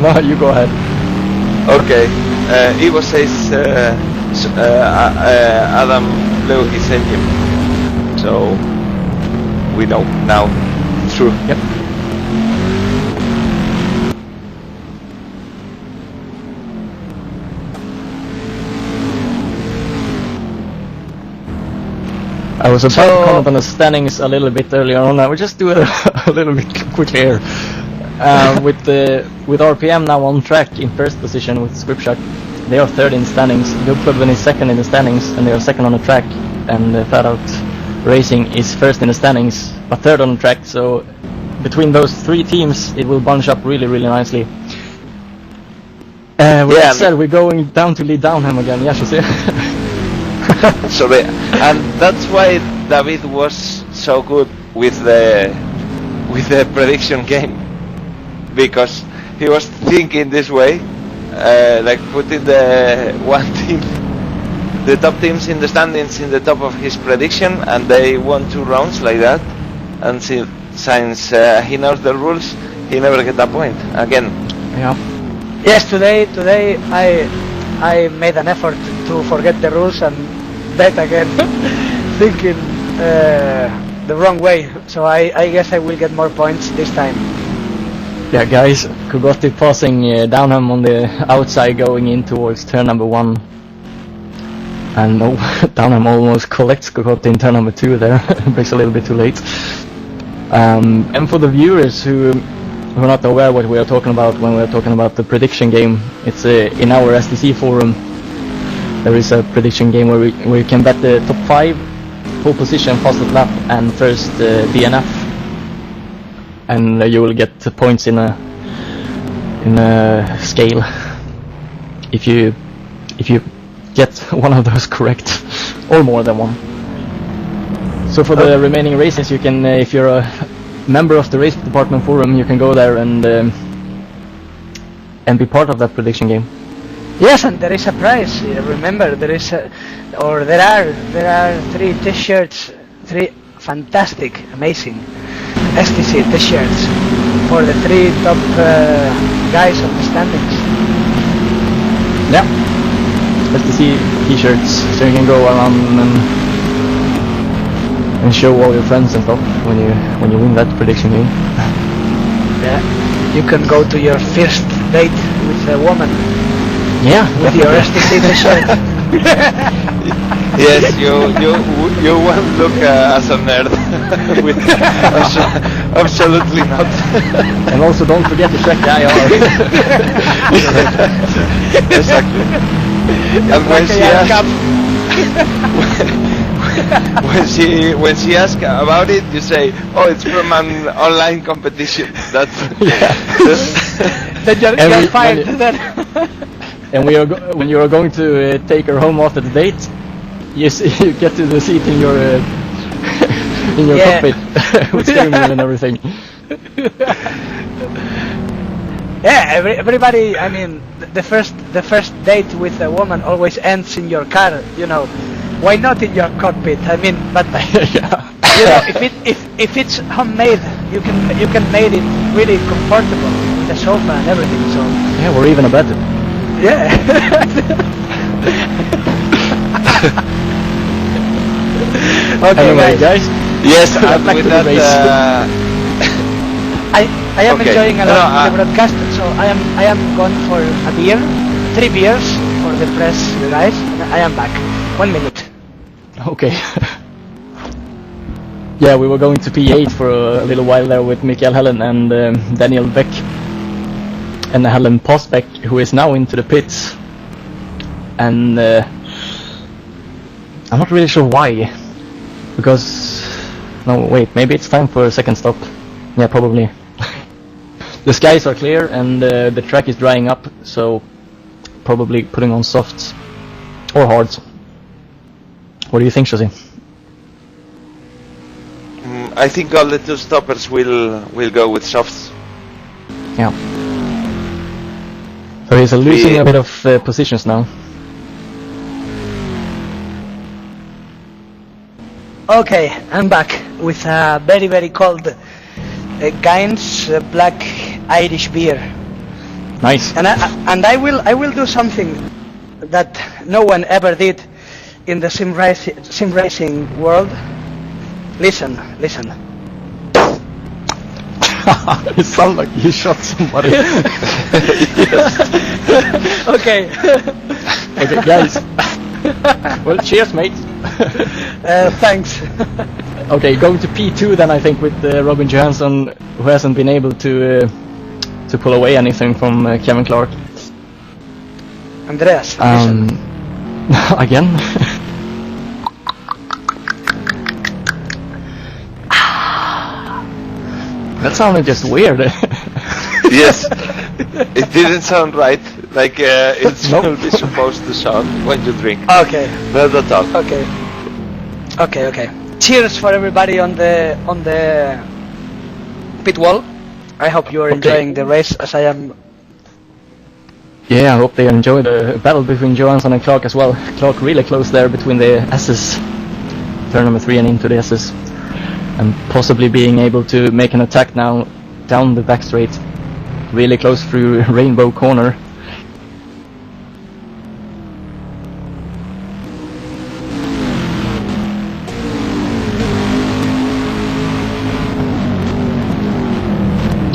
No, you go ahead. Okay, Evo says Adam blew his engine, so we know now. True. Yep. I was about to comment on the standings a little bit earlier on. I will just do it a little bit quickly here. With RPM now on track in first position with Skrzypczak, they are third in standings. Gubbklubben is second in the standings, and they are second on the track. And FlatOut Racing is first in the standings, but third on the track. So between those three teams, it will bunch up really, really nicely. With that said, we're going down to lead Downham again. Yeah, Jose. Sorry, and that's why David was so good with the prediction game, because he was thinking this way, like putting the top teams in the standings in the top of his prediction, and they won 2 rounds like that. And since he knows the rules, he never get a point again. Yeah. Yes, today I made an effort to forget the rules and bet again, thinking the wrong way. So I guess I will get more points this time. Yeah, guys, Kugotti passing Downham on the outside going in towards turn number 1. And no, Downham almost collects Kugotti in turn number 2 there. Breaks a little bit too late. And for the viewers who are not aware what we are talking about when we are talking about the prediction game, it's in our STC forum. There is a prediction game where you can bet the top 5, pole position, fastest lap, and first DNF, and you will get points in a scale if you get one of those correct, or more than one. So for the remaining races, you can, if you're a member of the race department forum, you can go there and be part of that prediction game. Yes, and there is a prize. Remember, there are 3 t-shirts, 3 fantastic, amazing STC t-shirts for the 3 top guys on the standings. Yeah, STC t-shirts, so you can go around and show all your friends and stuff when you win that prediction game. Yeah, you can go to your first date with a woman. Yeah, with your STC t-shirt. Yes, you won't look as a nerd. Absolutely not. And also don't forget to check the IR. Exactly. And when she asks, when she asks about it, you say, "Oh, it's from an online competition." That's Then you're fired. And when you are going to take her home after the date, you get to the seat in your in your cockpit with steering wheel and everything. Yeah, everybody. I mean, the first date with a woman always ends in your car. You know, why not in your cockpit? I mean, but Yeah. you know, if it's homemade, you can make it really comfortable with the sofa and everything. So Yeah, or even a bed. yeah. Okay, Anyway, guys. yes. Back With to the that, race. I am Okay. enjoying a No, lot the broadcast, so I am going for a beer, 3 beers for the press, you guys. And I am back. 1 minute. Okay. Yeah, we were going to P8 for a little while there with Mikael Hellen and Daniel Beck. And Helen Postbeck, who is now into the pits. And I'm not really sure why. Because... No, wait, maybe it's time for a second stop. Yeah, probably. The skies are clear and the track is drying up, so probably putting on softs or hards. What do you think, Josie? I think all the two stoppers will go with softs. Yeah. So he's losing a bit of positions now. Okay, I'm back with a very, very cold Gaines Black Irish beer. Nice. And I will do something that no one ever did in the sim racing world. Listen. It sounds like you shot somebody. Okay. Okay, guys. Well, cheers, mate. Thanks. Okay, going to P2 then, I think, with Robin Johansson, who hasn't been able to pull away anything from Kevin Clark. Andreas, listen. Again. That sounded just weird. Yes, it didn't sound right. Like it's Nope. supposed to sound when you drink. Okay. Not at all. Okay. Cheers for everybody on the pit wall. I hope you are enjoying the race as I am. Yeah, I hope they enjoy the battle between Johansson and Clark as well. Clark really close there between the S's. Turn number 3 and into the S's. And possibly being able to make an attack now down the back straight. Really close through Rainbow Corner.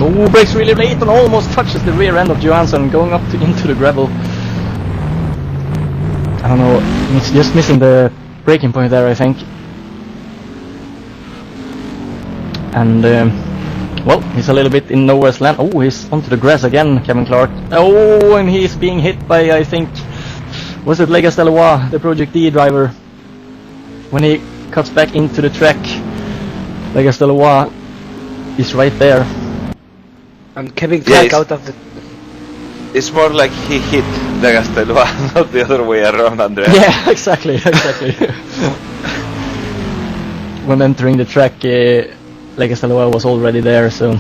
Oh, brakes really late and almost touches the rear end of Johansson, going up into the gravel. I don't know, he's just missing the braking point there, I think. And, well, he's a little bit in nowhere's land. Oh, he's onto the grass again, Kevin Clark. Oh, and he's being hit by, I think, was it Legas Delois, the Project D driver? When he cuts back into the track, Legas Delois is right there. And Kevin Clark out of the... It's more like he hit the Delois, not the other way around, Andrea. Yeah, exactly. When entering the track, Legas Delois was already there, so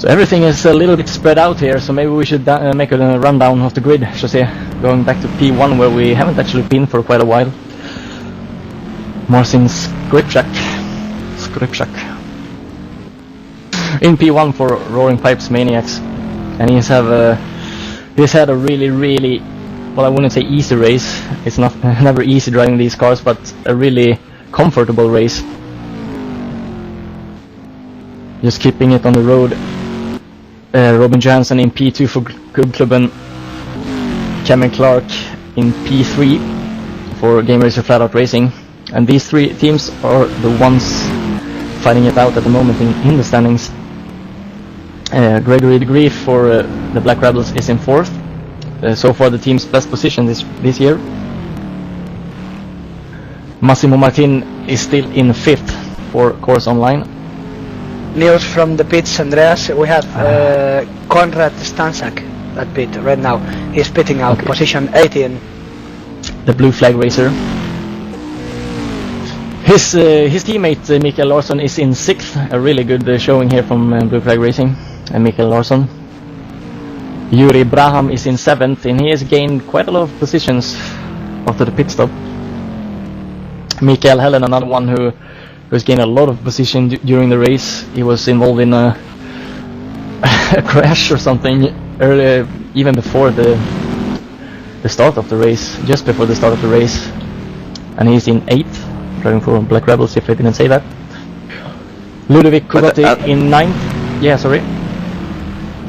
everything is a little bit spread out here, so maybe we should make a rundown of the grid, Jose, going back to P1 where we haven't actually been for quite a while. Marcin Skrzypczak. In P1 for Roaring Pipes Maniacs, and he's had a really, well, I wouldn't say easy race. It's not never easy driving these cars, but a really comfortable race. Just keeping it on the road. Robin Johansson in P2 for Gubbklubben. Kevin Clark in P3 for Gameracer FlatOut Racing. And these three teams are the ones fighting it out at the moment in the standings. Gregory Degreef for the Black Rebels is in 4th. so far the team's best position this year. Massimo Martin is still in 5th for Corse Online. News from the pits, Andreas. We have Konrad Stanczak at pit right now. He's pitting out, Okay. position 18. The blue flag racer. His teammate Mikael Larsson is in 6th. A really good showing here from blue flag racing and Mikael Larsson. Yuri Braham is in 7th, and he has gained quite a lot of positions after the pit stop. Mikael Helen, another one who's gained a lot of position during the race. He was involved in a crash or something earlier, even before the start of the race, just before the start of the race, and he's in 8th, driving for Black Rebels, if I didn't say that. Ludovic Kugotti in 9th. Yeah, sorry.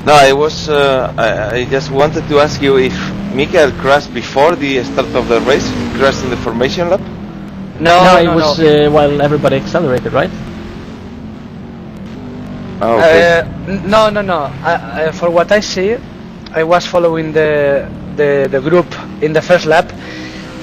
No, I just wanted to ask you if Mikael crashed before the start of the race, crashed in the formation lap? No, it was while everybody accelerated, right? Oh, okay. No. For what I see, I was following the group in the first lap.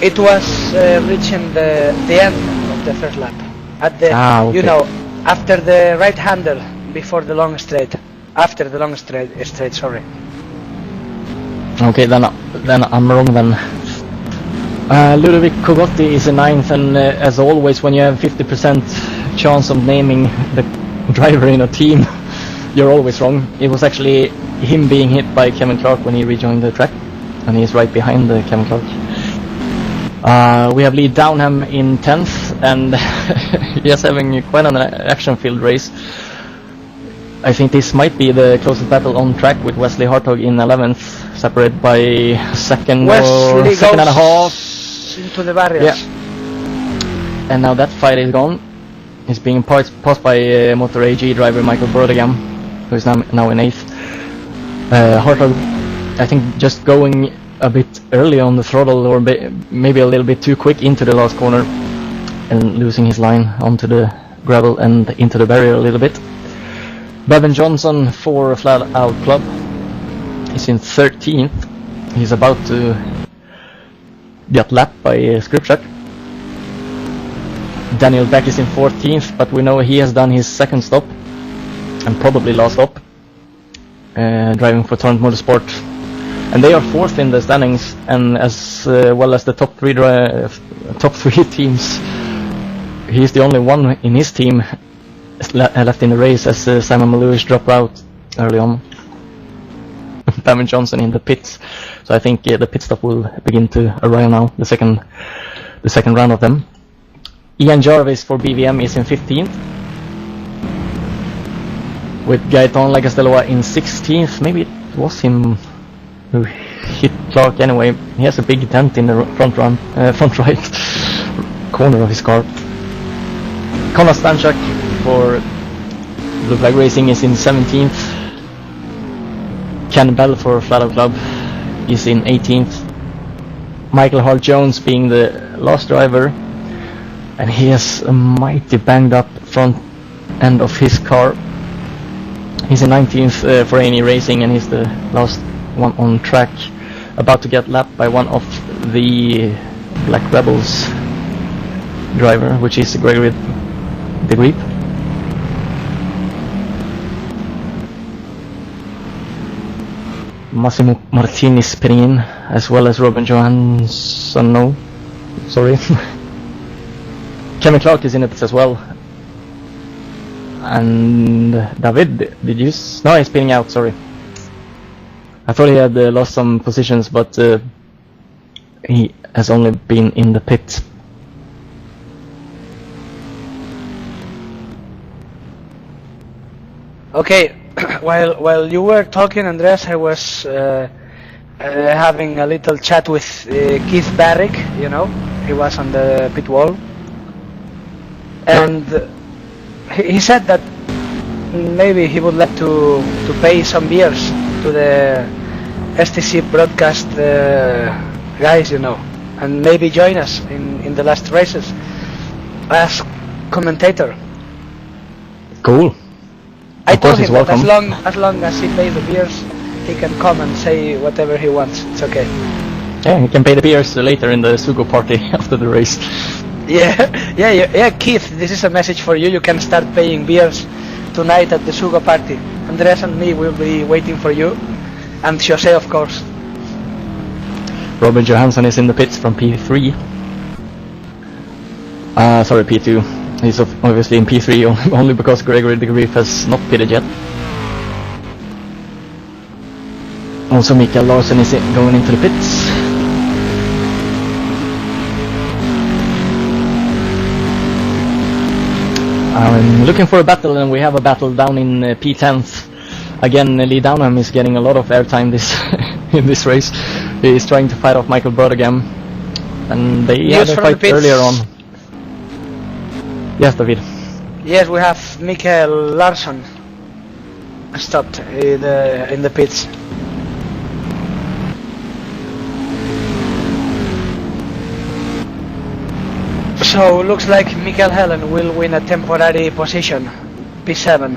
It was reaching the end of the first lap. At the okay. You know, after the right hander before the long straight. After the long straight, sorry. Okay, then I'm wrong then. Ludovic Kugotti is in 9th, and as always, when you have 50% chance of naming the driver in a team, you're always wrong. It was actually him being hit by Kevin Clark when he rejoined the track, and he's right behind Kevin Clark. We have Lee Downham in 10th, and he is having quite an action-filled race. I think this might be the closest battle on track, with Wesley Hartog in 11th, separated by second Wesley or second and a half. Into the barriers. Yeah. And now that fight is gone. He's being passed by Motor AG driver Michael Brodegam, who is now in 8th. Hartog, I think, just going a bit early on the throttle, or maybe a little bit too quick into the last corner, and losing his line onto the gravel and into the barrier a little bit. Bevan Johnson for FlatOut Club is in 13th. He's about to get lapped by Skrzypczak. Daniel Beck is in 14th, but we know he has done his second stop, and probably last stop, driving for Torrent Motorsport. And they are 4th in the standings, and as well as the top three teams. He's the only one in his team left in the race, as Simon Malouis dropped out early on. Bevan Johnson in the pits, so I think the pit stop will begin to arrive now. The second round of them. Ian Jarvis for BVM is in 15th, with Gaetan Lagasteloa in 16th. Maybe it was him who hit Clark anyway. He has a big dent in the front right corner of his car. Konrad Stanczak for Blue Flag Racing is in 17th. Ken Bell for FlatOut Club is in 18th. Michael Hart Jones being the last driver, and he has a mighty banged up front end of his car. He's in 19th for A&E Racing, and he's the last one on track, about to get lapped by one of the Black Rebels driver, which is Gregory Degreef. Massimo Martin is spinning in, as well as Robin Johansson. No, sorry. Kevin Clark is in it as well. And David, did you? No, he's spinning out. Sorry. I thought he had lost some positions, but he has only been in the pit. Okay, while you were talking, Andreas, I was having a little chat with Keith Barrick. You know, he was on the pit wall, and he said that maybe he would like to pay some beers to the STC broadcast guys, you know, and maybe join us in the last races as commentator. Cool. I told him that welcome. as long as he pays the beers, he can come and say whatever he wants. It's okay. Yeah, he can pay the beers later in the Sugo party after the race. Yeah, Keith, this is a message for you. You can start paying beers tonight at the Sugo party. Andreas and me will be waiting for you, and Jose, of course. Robin Johansson is in the pits from P3. Sorry, P2. He's obviously in P3 only because Gregory Degreef has not pitted yet. Also, Mikael Larsson is going into the pits. I'm looking for a battle, and we have a battle down in P10th. Again, Lee Downham is getting a lot of airtime in this race. He is trying to fight off Michael Bertigam, and they had a fight earlier on. Yes, David. Yes, we have Mikael Larsson stopped in the pits. So looks like Mikael Helen will win a temporary position, P7.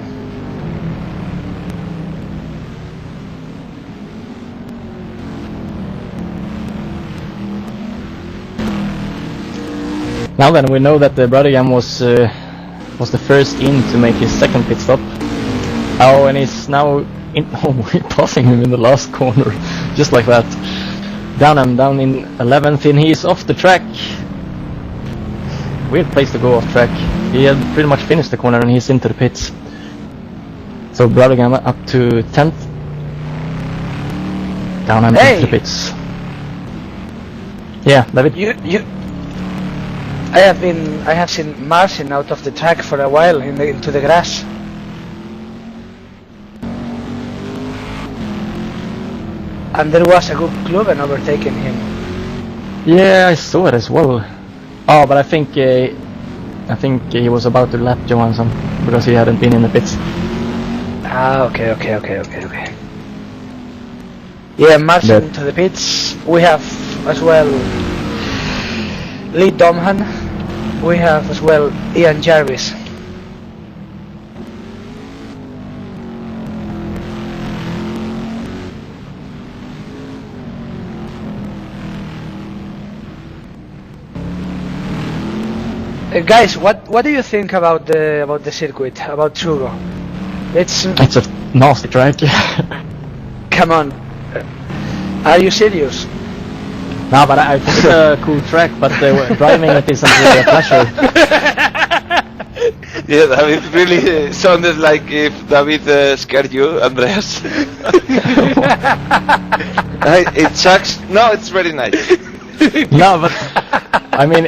Now then, we know that Bertigam was the first in to make his second pit stop. Oh, and he's now we're passing him in the last corner, just like that. Down in 11th, and he's off the track. Weird place to go off track. He had pretty much finished the corner and he's into the pits. So Bertigam up to 10th. Downham into the pits. Yeah, David. I have seen Marcin out of the track for a while into the grass. And there was a Gubbklubben overtaking him. Yeah, I saw it as well. Oh, but I think he was about to lap Johansson because he hadn't been in the pits. Ah, okay. Yeah, Marcin to the pits. We have as well Lee Domhan. We have as well Ian Jarvis. Guys, what do you think about the circuit, about Sugo? It's a nasty track. Come on, are you serious? No, but I think it's a cool track, but driving it isn't really a pleasure. Yeah, David really sounded like if David scared you, Andreas. It sucks. No, it's very nice. No, but I mean,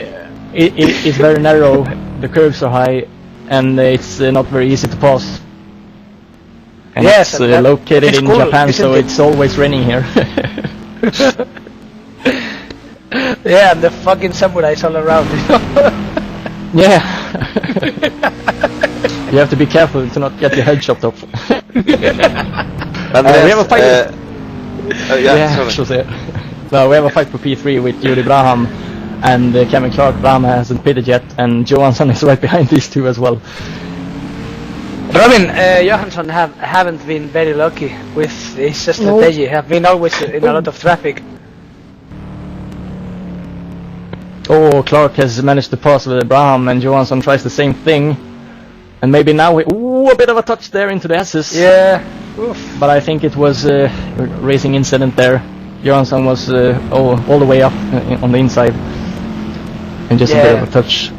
it's very narrow, the curves are high, and it's not very easy to pass. And yes, it's located in cool, Japan, so it's always raining here. Yeah, and the fucking samurais all around. Yeah. You have to be careful to not get your head chopped off. We have a fight. No, we have a fight for P3 with Yuri Braham and Kevin Clark. Braham hasn't pitted yet, and Johansson is right behind these two as well. Robin Johansson haven't been very lucky with his strategy. Have been always in a lot of traffic. Oh, Clark has managed to pass with Braham, and Johansson tries the same thing. And maybe now a bit of a touch there into the S's. Yeah. Oof. But I think it was a racing incident there. Johansson was all the way up on the inside. And just a bit of a touch.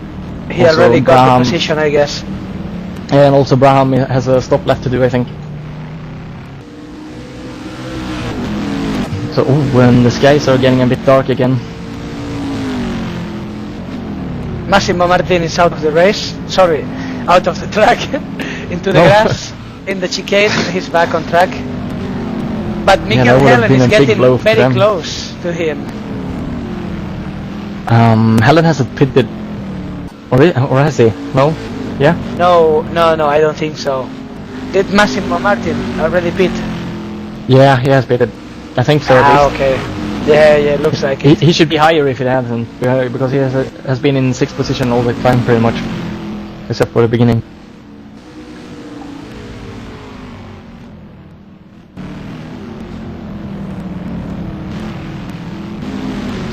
He also already got the position, I guess. And also Braham has a stop left to do, I think. So, when the skies are getting a bit dark again. Massimo Martin is out of the race. Sorry, out of the track. Into the grass. In the chicane, he's back on track. But Mikael Helen is getting very close to him. Helen hasn't pitted. Or has he? No? Yeah? No, I don't think so. Did Massimo Martin already pit? Yeah, he has pitted. I think so. Okay. Yeah, looks like it. He should be higher if he hasn't, because he has been in 6th position all the time pretty much, except for the beginning.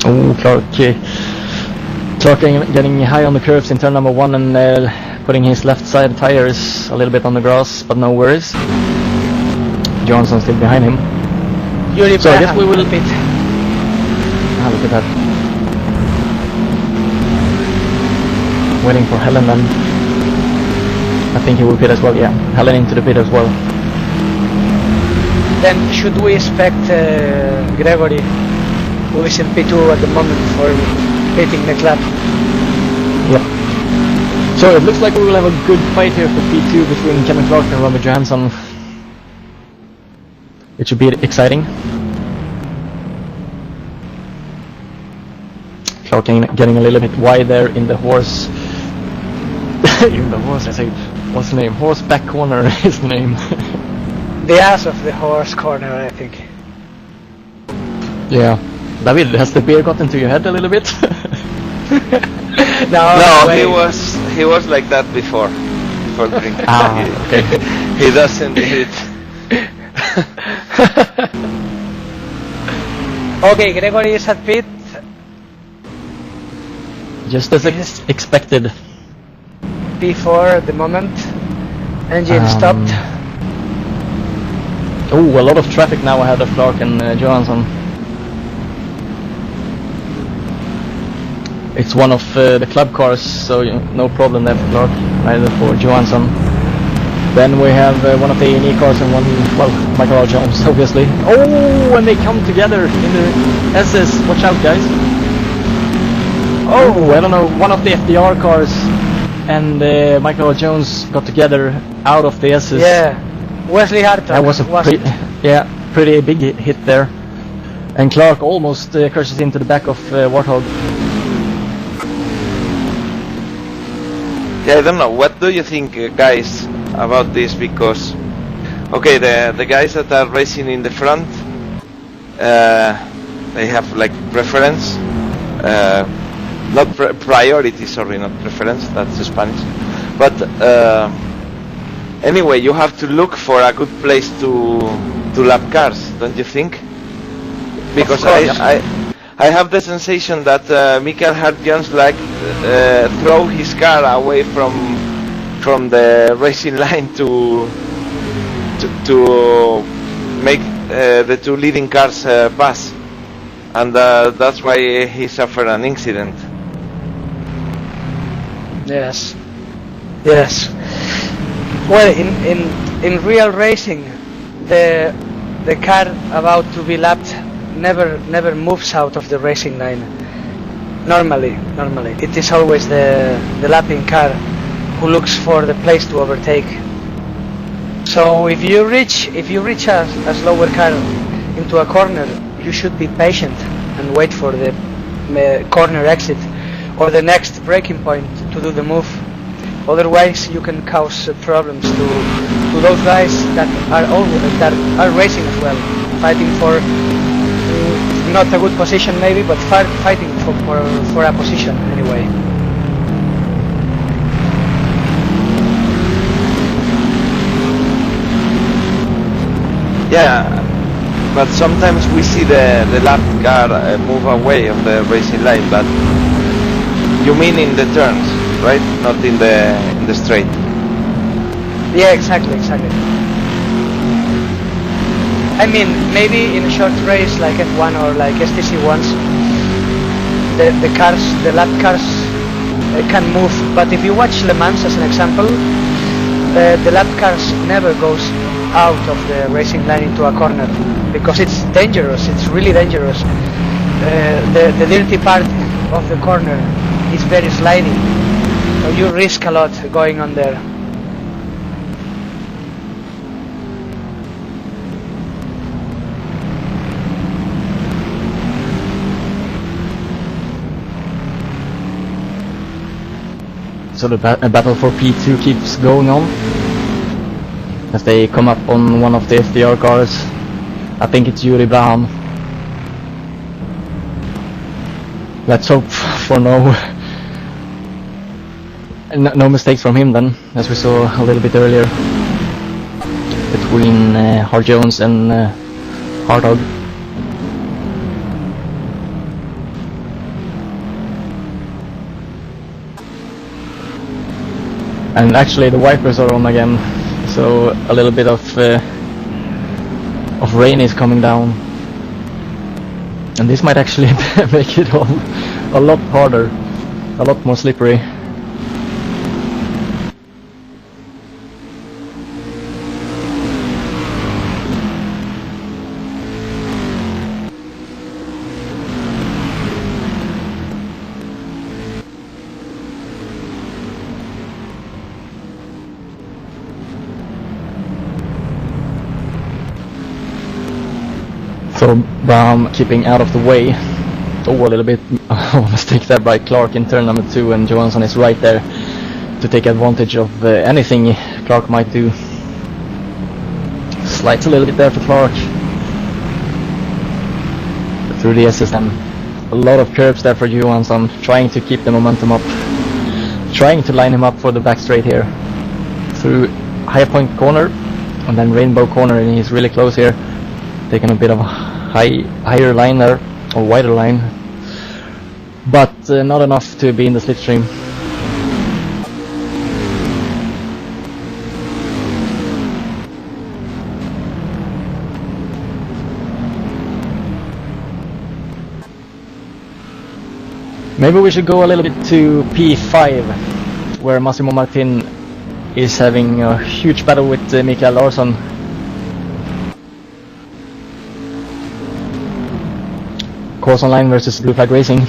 Oh, Clark getting high on the curves in turn number 1 and putting his left side tires a little bit on the grass, but no worries. Johansson still behind him. Yuri So I Braham guess we will... pit. Look at that. Waiting for Helen then. I think he will pit as well, yeah. Helen into the pit as well. Then should we expect Gregory, who is in P2 at the moment, for hitting the club? Yep. So it looks like we will have a good fight here for P2 between Kevin Clark and Robin Johansson. It should be exciting. Clark getting a little bit wide there in the horse. In the horse, I say, what's the name? Horseback corner is the name. The ass of the horse corner, I think. Yeah. David, has the beer got into your head a little bit? No, he was like that before drinking. Okay. He doesn't eat. Okay, Gregory is at pit. Just as expected. P4 at the moment. Engine stopped. Oh, a lot of traffic now ahead of Clark and Johansson. It's one of the club cars, so no problem there for Clark, neither for Johansson. Then we have one of the A&E cars and one, well, Mikael Larsson, obviously. Oh, and they come together in the SS. Watch out, guys. Oh, I don't know, one of the FDR cars and Mikael Jones got together out of the SS. Yeah, Wesley Harton. That was a pretty big hit there. And Clark almost crashes into the back of Warthog. Yeah, I don't know. What do you think, guys, about this? Because, okay, the guys that are racing in the front, they have like preference, not priority. Sorry, not preference. That's Spanish. But anyway, you have to look for a good place to lap cars, don't you think? Because I have the sensation that Mikael Hartjans throw his car away from the racing line to make the two leading cars pass, and that's why he suffered an incident. Yes. Well, in real racing, the car about to be lapped never moves out of the racing line. Normally, it is always the lapping car who looks for the place to overtake. So if you reach a slower car into a corner, you should be patient and wait for the corner exit or the next braking point to do the move. Otherwise, you can cause problems to those guys that are racing as well, fighting for not a good position maybe, but fighting for a position anyway. Yeah, but sometimes we see the lap car move away of the racing line, but you mean in the turns, right? Not in the straight. Yeah, exactly. I mean, maybe in a short race like F1 or like STC ones, the lap cars can move. But if you watch Le Mans as an example, the lap cars never goes out of the racing line into a corner because it's dangerous. It's really dangerous. The dirty part of the corner is very sliding, so you risk a lot going on there. So the battle for P2 keeps going on as they come up on one of the FDR cars. I think it's Yuri Braham. Let's hope for no mistakes from him then, as we saw a little bit earlier between Hart Jones and Hartog. And actually the wipers are on again, so a little bit of rain is coming down. And this might actually make it all a lot harder, a lot more slippery. So Braham keeping out of the way. Oh, a little bit mistake there by Clark in turn number 2, and Johansson is right there to take advantage of anything Clark might do. Slides a little bit there for Clark through the SSM. A lot of curves there for Johansson, trying to keep the momentum up, trying to line him up for the back straight here through High Point corner and then Rainbow corner, and he's really close here, taking a bit of a higher line there, or wider line, but not enough to be in the slipstream. Maybe we should go a little bit to P5, where Massimo Martin is having a huge battle with Mikael Larsson. Corse Online versus Blue Flag Racing.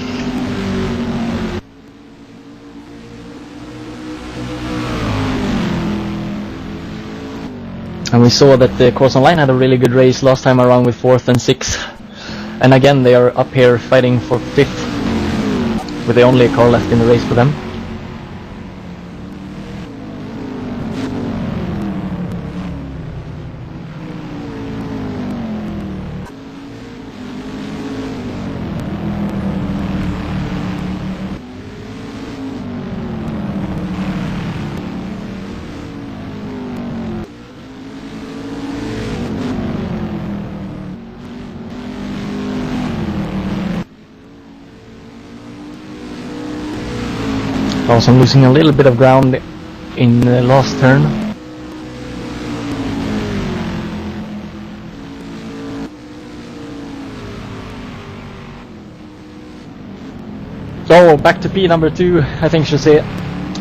And we saw that the Corse Online had a really good race last time around with 4th and 6th. And again they are up here fighting for 5th, with the only car left in the race for them. Also losing a little bit of ground in the last turn. So back to P number 2, I think you should say,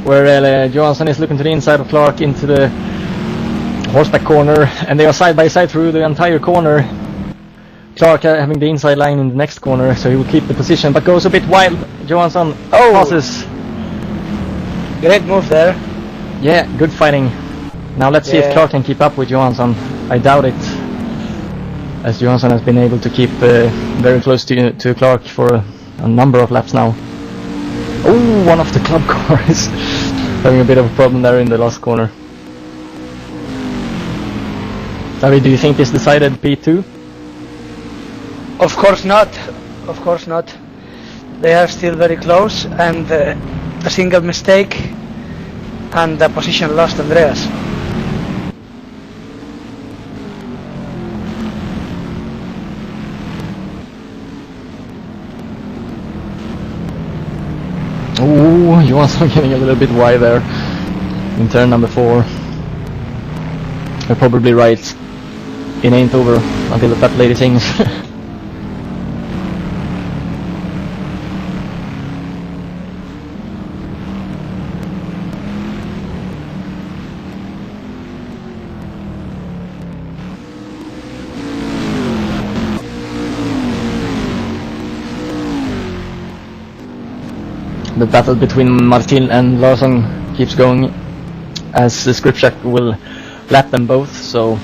where Johansson is looking to the inside of Clark into the horseback corner, and they are side by side through the entire corner. Clark having the inside line in the next corner, so he will keep the position, but goes a bit wild. Johansson passes. Great move there. Yeah, good fighting. Now let's see if Clark can keep up with Johansson. I doubt it, as Johansson has been able to keep very close to Clark for a number of laps now. Oh, one of the club cars having a bit of a problem there in the last corner. David, do you think this decided P2? Of course not. Of course not. They are still very close, and a single mistake and the position lost Andreas. Oh, Johansson getting a little bit wide there in turn number 4. You're probably right. It ain't over until the fat lady sings. The battle between Martin and Larsson keeps going, as Skrzypczak will lap them both, so...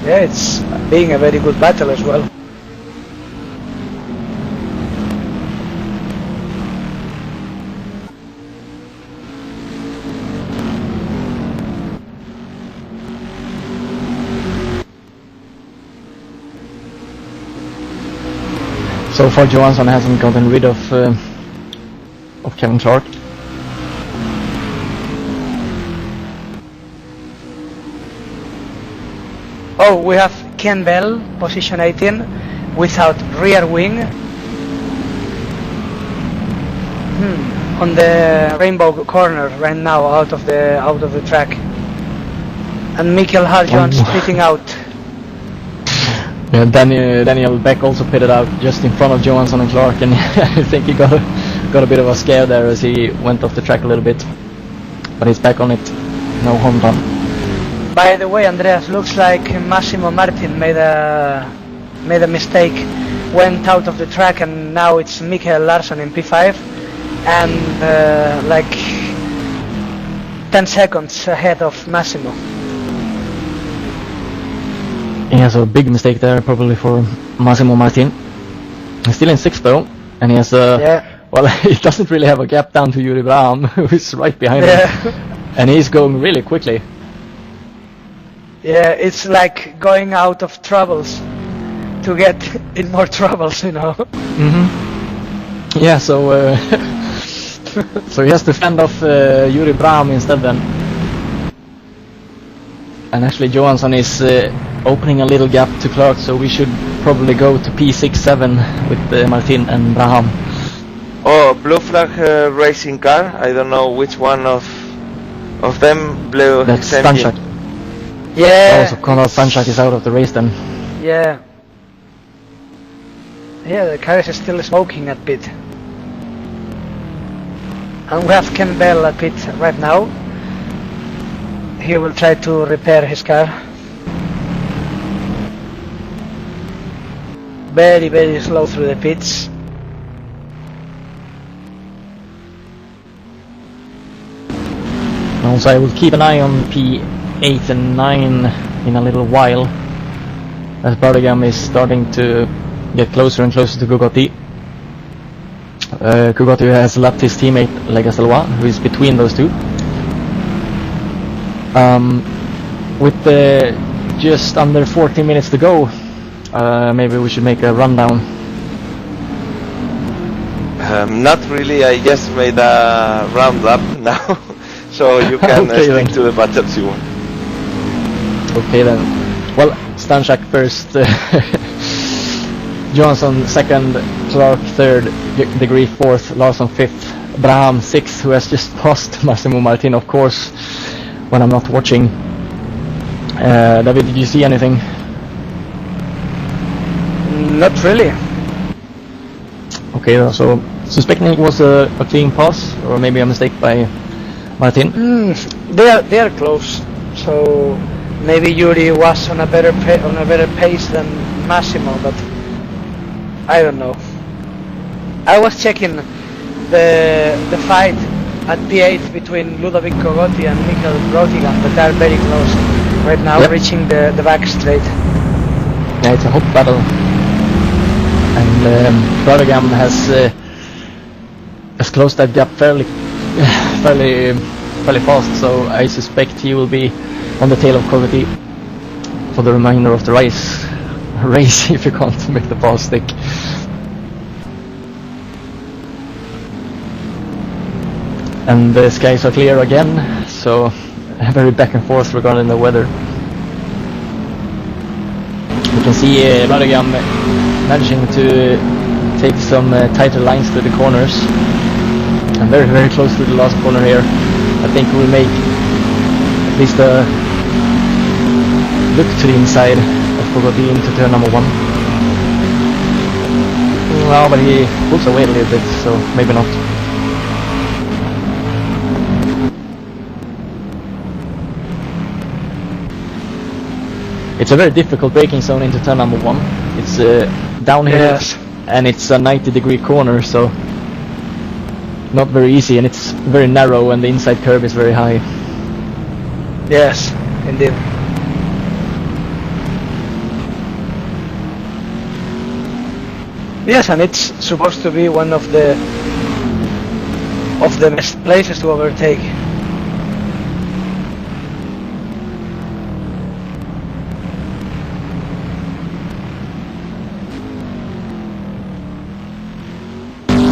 Yeah, it's being a very good battle as well. So far Johansson hasn't gotten rid of Kevin Clark. Oh, we have Ken Bell, position 18, without rear wing. on the rainbow corner right now, out of the track, and Mikael Larsson splitting out. Yeah, Daniel Beck also pitted out just in front of Johansson and Clark, and I think he got a bit of a scare there as he went off the track a little bit, but he's back on it. No home run. By the way, Andreas, looks like Massimo Martin made a mistake, went out of the track, and now it's Mikael Larsson in P5, and like 10 seconds ahead of Massimo. He has a big mistake there, probably for Massimo Martin. He's still in 6th though, and he has well, he doesn't really have a gap down to Yuri Braham, who's right behind him, and he's going really quickly. Yeah, it's like going out of troubles to get in more troubles, you know. Yeah, so so he has to fend off Yuri Braham instead then. And actually Johansson is opening a little gap to Clark, so we should probably go to P6-7 with Martin and Braham. Oh, blue flag racing car. I don't know which one of them blew. That's his engine. Skrzypczak. Yeah. Also, Conrad Skrzypczak is out of the race then. Yeah. Yeah, the car is still smoking a bit. And we have Ken Bell at pit right now. He will try to repair his car. Very, very slow through the pits. Also, I will keep an eye on P8 and 9 in a little while, as Bardigam is starting to get closer and closer to Kugotti. Kugotti has left his teammate Legastelwa, who is between those two. With just under 40 minutes to go, maybe we should make a rundown. Not really, I just made a roundup now, so you can Okay, stick then. to the battles you want. Okay then. Well, Skrzypczak first, Johansson second, Clark third, Degreef fourth, Larsson fifth, Braham sixth, who has just passed Massimo Martin, of course, when I'm not watching. David, did you see anything? Not really. Okay, so suspecting it was a clean pass, or maybe a mistake by Martin. They are close, so maybe Yuri was on a better pace than Massimo, but I don't know. I was checking the fight at P8 between Ludovic Kugotti and Mikael Larsson, but they are very close right now, Yep. reaching the back straight. Yeah, it's a hot battle, and Bardigam has closed that gap fairly fast. So I suspect he will be on the tail of Kugotti for the remainder of the race if you can't make the pass stick. And the skies are clear again, so very back and forth regarding the weather. You can see Bardigam managing to take some tighter lines through the corners, and very, very close to the last corner here. I think we'll make at least a look to the inside of Kugotti into turn number 1. No, but he pulls away a little bit, so maybe not. It's a very difficult braking zone into turn number 1. It's downhill, Yes. and it's a 90-degree corner, so not very easy, and it's very narrow, and the inside curve is very high. Yes, indeed. Yes, and it's supposed to be one of the best places to overtake.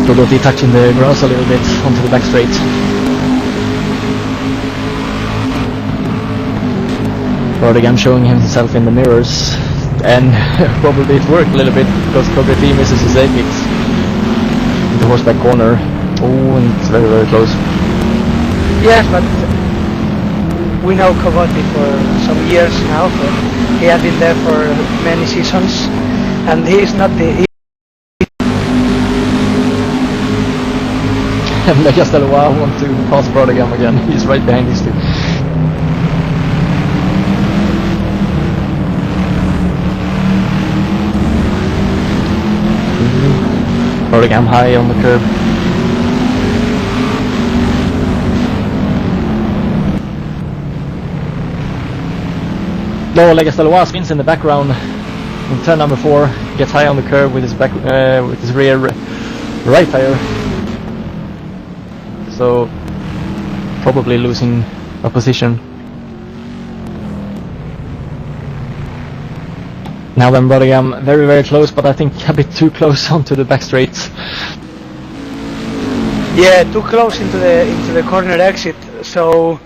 Kugotti touching the grass a little bit onto the back straight. Bardigam showing himself in the mirrors, and probably it worked a little bit because Kugotti misses his apex in the horseback corner. Oh, and it's very, very close. Yes, but we know Koboti for some years now. He has been there for many seasons, and he is not the. And I guess that I want to pass Brodegam again. He's right behind these two. Brodegam high on the curb. No, Legastelwa spins in the background in turn number 4. Gets high on the curb with his back, with his rear right tire. So probably losing a position. Now then Brodegam very, very close, but I think a bit too close onto the back straights. Yeah, too close into the corner exit. So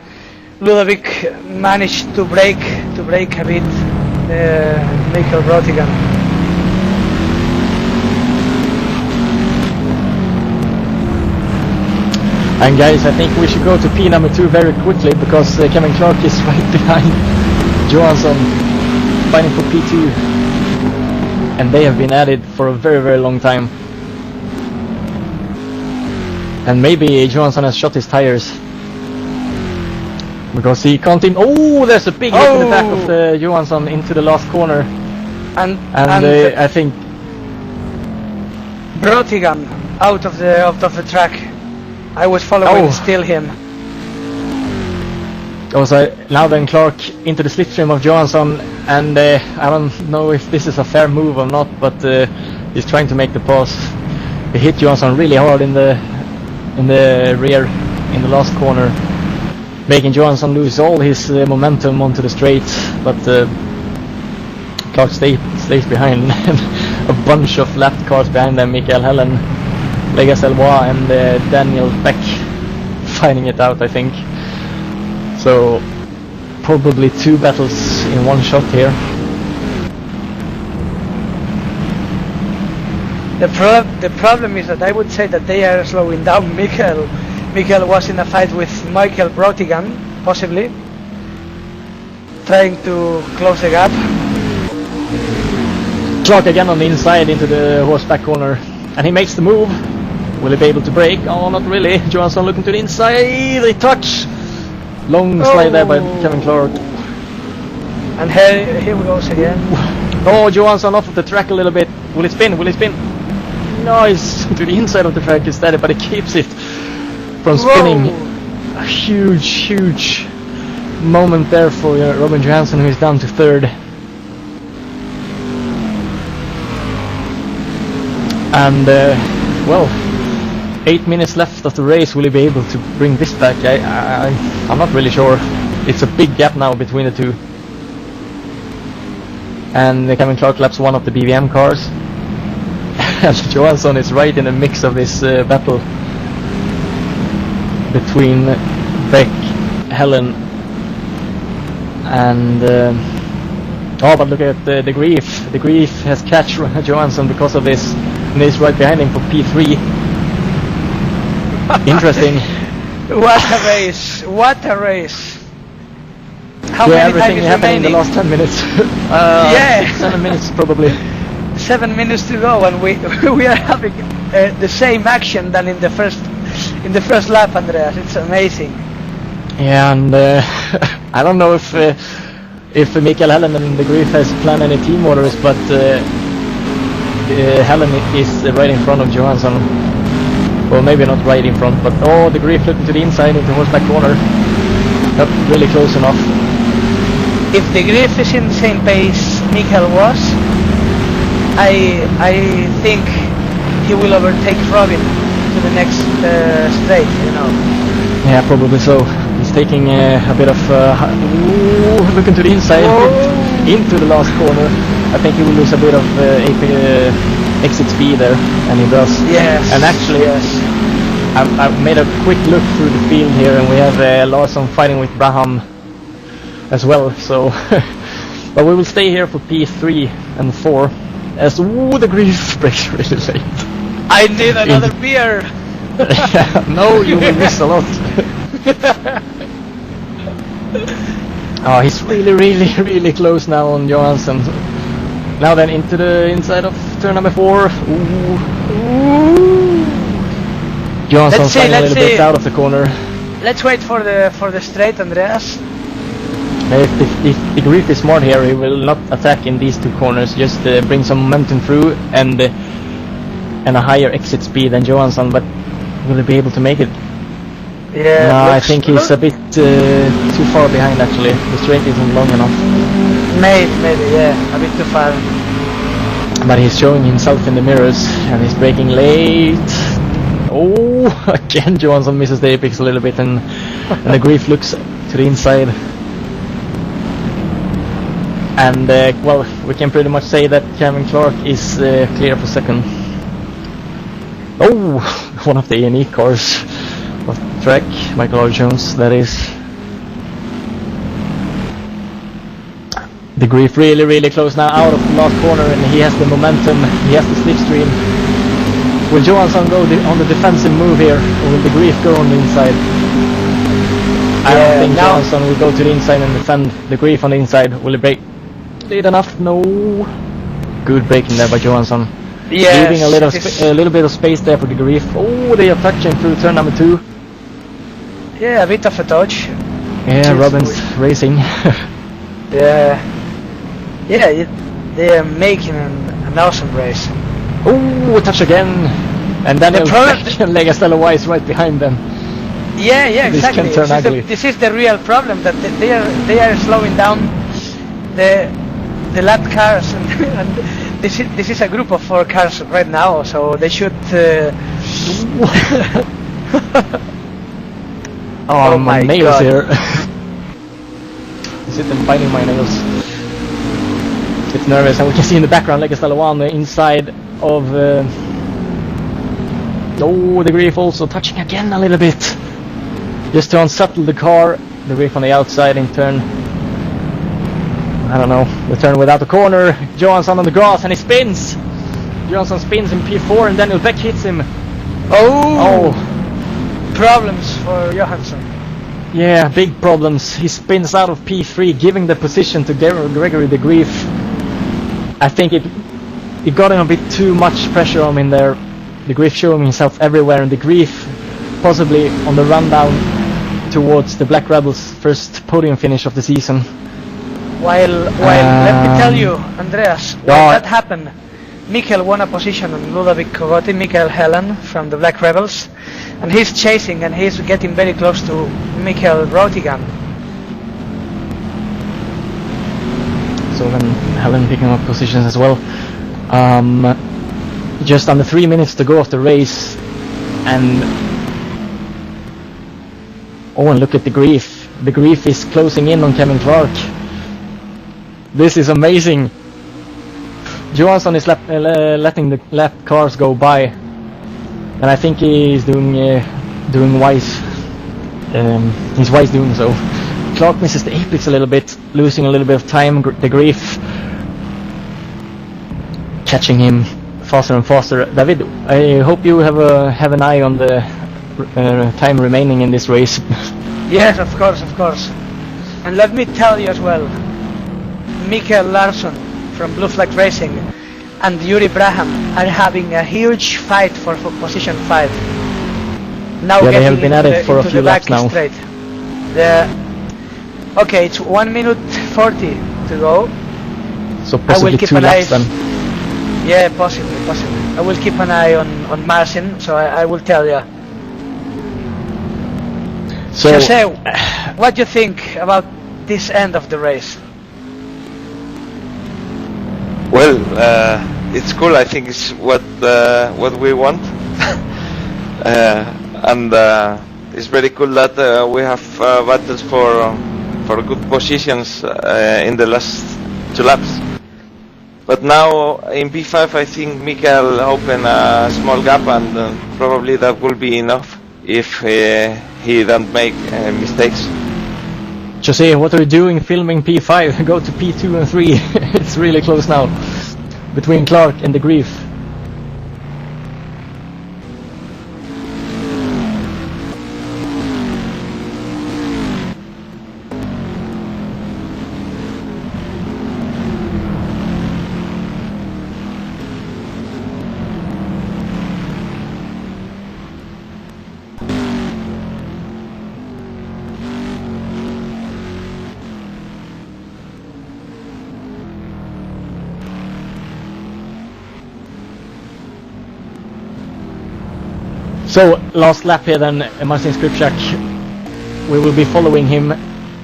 Ludovic managed to break a bit Mikael Brodegam. And guys, I think we should go to P number 2 very quickly, because Kevin Clark is right behind Johansson, fighting for P2, and they have been at it for a very, very long time. And maybe Johansson has shot his tires, because he can't even. Oh, there's a big hit in the back of Johansson into the last corner, and I think Brodegam out of the track. I was following still him. Also, now then Clark into the slipstream of Johansson, and I don't know if this is a fair move or not, but he's trying to make the pass. He hit Johansson really hard in the rear in the last corner, making Johansson lose all his momentum onto the straights, but Clark stays behind. A bunch of lap cars behind them, Mikael Hellen, Legastelwa and Daniel Beck fighting it out, I think. So probably 2 battles in one shot here. The problem is that I would say that they are slowing down Mikael. Mikael was in a fight with Mikael Brodegam, possibly trying to close the gap. Clark again on the inside into the horseback corner, and he makes the move. Will he be able to brake? Oh, not really. Johansson looking to the inside. They touch. Long slide there by Kevin Clark. And here we goes again. Oh, Johansson off of the track a little bit. Will he spin? Will he spin? No, he's to the inside of the track instead, but he keeps it from spinning. A huge moment there for Robin Johansson, who is down to 3rd. And well, 8 minutes left of the race. Will he be able to bring this back? I'm not really sure. It's a big gap now between the two. And Kevin Clark laps one of the BVM cars. And Johansson is right in the mix of this battle between Beck, Helen, and but look at Degreef. Degreef has catch Johansson because of this, and he's right behind him for P3. Interesting. What a race! What a race! How yeah, many everything time is happened in remaining? the last 10 minutes. Yeah. 7 minutes probably. 7 minutes to go, and we are having the same action than in the first lap, Andreas. It's amazing. Yeah, and I don't know if Mikael Hellen and Degreef has planned any team orders, but Hellen is right in front of Johansson. Well, maybe not right in front, but Degreef looking to the inside into horseback corner. Not really close enough. If Degreef is in the same pace Mikael was, I think he will overtake Robin to the next straight, you know. Yeah, probably so. He's taking a bit of looking to the inside into the last corner. I think he will lose a bit of exit speed there, and he does. Yes. And actually, yes. I've made a quick look through the field here, and we have Larsson fighting with Braham as well. So, but we will stay here for P3 and 4. As the Degreef breaks really late. I need another beer. No, you will miss a lot. Oh, he's really close now on Johansson. Now then into the inside of turn number 4. Johansson flying a little bit out of the corner. Let's wait for the straight, Andreas. If Degreef is smart here, he will not attack in these 2 corners. Just bring some momentum through and a higher exit speed than Johansson. But will he be able to make it? Yeah. No, I think he's a bit too far behind actually. The straight isn't long enough. Maybe, yeah, a bit too far. But he's showing himself in the mirrors and he's braking late. Oh, again Johansson misses the apex a little bit and the Degreef looks to the inside. And well, we can pretty much say that Kevin Clark is clear for second. Oh, one of the A&E cars of the track, Michael Larsson, that is. Degreef really close now, out of the last corner, and he has the momentum, he has the slipstream. Will Johansson go on the defensive move here, or will Degreef go on the inside? I don't think Johansson will go to the inside and defend Degreef on the inside. Will he brake late enough? No. Good braking there by Johansson. Yes, leaving a little bit of space there for Degreef. Oh, they are touching through turn number 2. Yeah, a bit of a touch. Yeah, Robin's racing. Yeah, they are making an awesome race. Oh, touch again. And Daniel and Legastella Wise right behind them. Yeah, exactly. This can turn ugly. This is the real problem, that they are slowing down the lap cars, and this is a group of 4 cars right now, so they should. Oh, my nails God. here. I sit and biting my nails. It's nervous, and we can see in the background Legastella on the inside of. Oh, Degreef also touching again a little bit. Just to unsettle the car. Degreef on the outside in turn. I don't know, the turn without the corner. Johansson on the grass and he spins. Johansson spins in P4 and Daniel Beck hits him. Oh! Problems for Johansson. Yeah, big problems. He spins out of P3, giving the position to Gregory Degreef. I think it got him a bit too much pressure on him in there. Degreef showing himself everywhere, and Degreef possibly on the rundown towards the Black Rebels' first podium finish of the season. While let me tell you, Andreas, when that happened, Mikael won a position on Ludovic Kogotti, Mikael Helen from the Black Rebels, and he's chasing and he's getting very close to Mikael Rotigan. So then Helen picking up positions as well. Just under 3 minutes to go of the race, and and look at Degreef. Degreef is closing in on Kevin Clark. This is amazing. Johansson is letting the lap cars go by, and I think he's doing wise. He's wise doing so. Clark misses the apex a little bit, losing a little bit of time. Degreef catching him faster and faster. David, I hope you have an eye on the time remaining in this race. Yes, of course. And let me tell you as well, Mikael Larsson from Blue Flag Racing and Yuri Braham are having a huge fight for position 5. Now they have been at it for a few laps now. Straight. Okay, it's 1 minute 40 to go. So possibly 2 laps then. Yeah, possibly. I will keep an eye on Marcin, so I will tell you. So, Jose, what do you think about this end of the race? Well, it's cool. I think it's what we want, and it's very cool that we have battles for good positions in the last 2 laps. But now in P5, I think Mikael opened a small gap, and probably that will be enough if he don't make mistakes. Jose, what are you doing filming P5? Go to P2 and 3. It's really close now between Clark and Degreef. So last lap here then, Marcin Skrzypczak, we will be following him,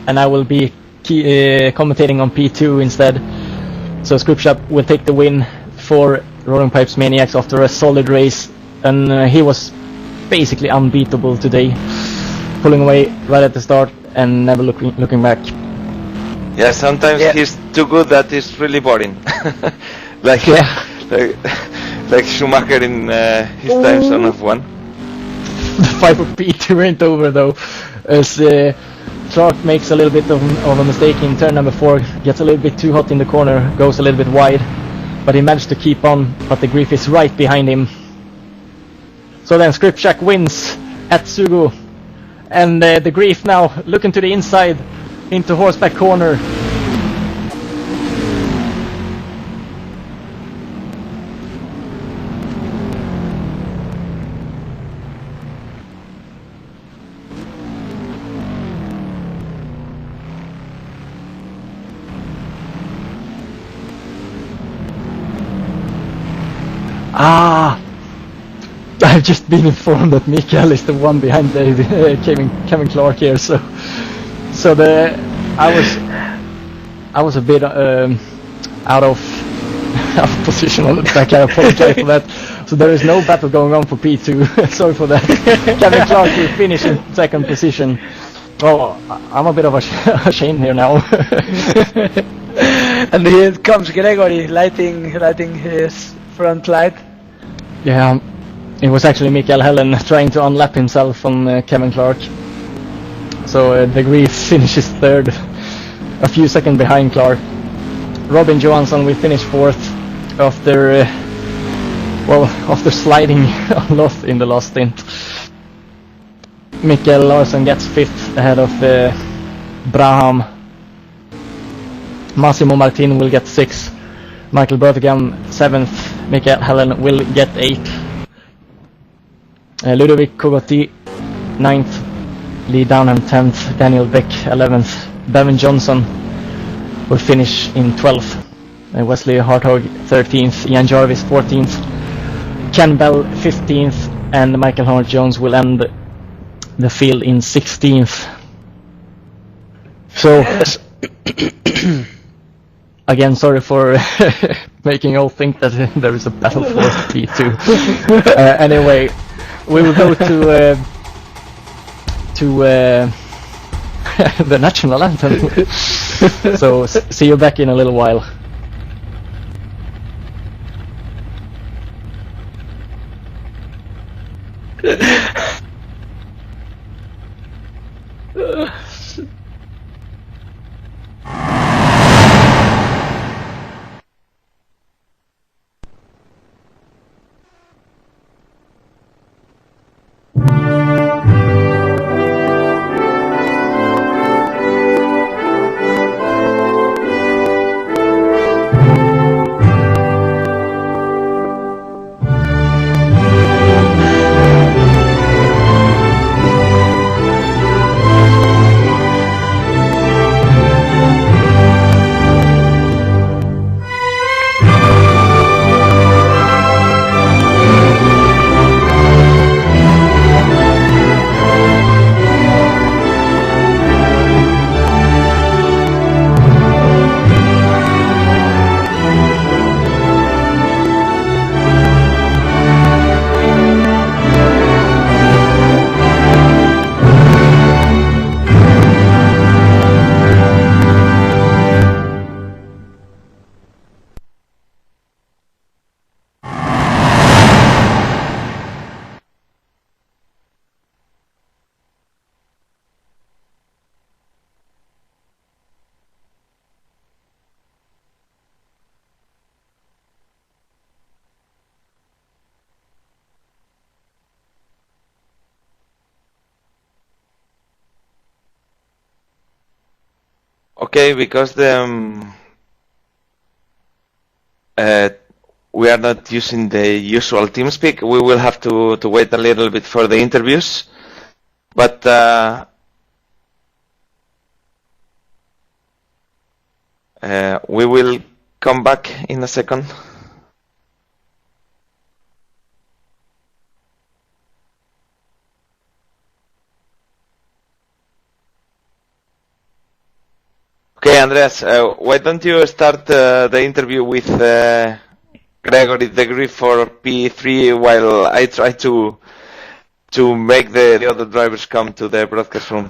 and I will be commentating on P2 instead. So Skrzypczak will take the win for Roaring Pipes Maniacs after a solid race, and he was basically unbeatable today, pulling away right at the start and never looking back. Yeah, sometimes he's too good that it's really boring. like Schumacher in his times on F1. The fight for P2 ain't over though, as Clark makes a little bit of a mistake in turn number 4, gets a little bit too hot in the corner, goes a little bit wide, but he managed to keep on, but Degreef is right behind him. So then Skrzypczak wins at Sugo, and Degreef now looking to the inside into horseback corner. I've just been informed that Mikael is the one behind Kevin Clark here, so I was a bit out of position on the track. I apologize for that. So there is no battle going on for P2. Sorry for that. Kevin Clark will finish in second position. Oh, I'm a bit of a shame here now. And here comes Gregory lighting his front light. Yeah, it was actually Mikael Hellen trying to unlap himself on Kevin Clark. So Degreef finishes third, a few seconds behind Clark. Robin Johansson will finish fourth after sliding lost in the last stint. Mikael Larsson gets fifth ahead of Braham. Massimo Martin will get sixth. Michael Bertigam 7th, Mikael Hellen will get 8th. Ludovic Kogotti 9th, Lee Downham 10th, Daniel Beck 11th, Bevan Johnson will finish in 12th, Wesley Hartog 13th, Ian Jarvis 14th, Ken Bell 15th, and Michael Howard Jones will end the field in 16th. So again, sorry for making you all think that there is a battle for P2. Anyway, we will go to the national anthem. So see you back in a little while. Okay, because we are not using the usual TeamSpeak, we will have to wait a little bit for the interviews. But we will come back in a second. Okay, Andreas, why don't you start the interview with Gregory Degreef for P3 while I try to make the other drivers come to the broadcast room.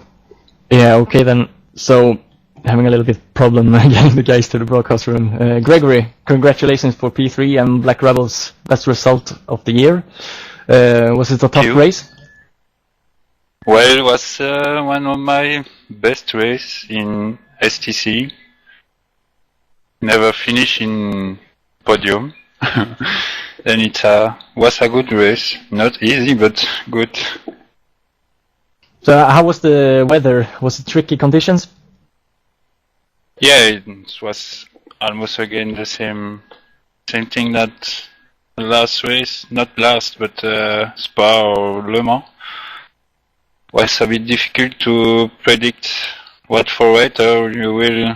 Yeah, okay then. So, having a little bit problem getting the guys to the broadcast room. Gregory, congratulations for P3 and Black Rebels' best result of the year. Was it a tough race? Well, it was one of my best races in STC. Never finished in podium. And it was a good race. Not easy, but good. So how was the weather? Was it tricky conditions? Yeah, it was almost again the same thing that the last race. Not last, but Spa or Le Mans. Was a bit difficult to predict what for weather you will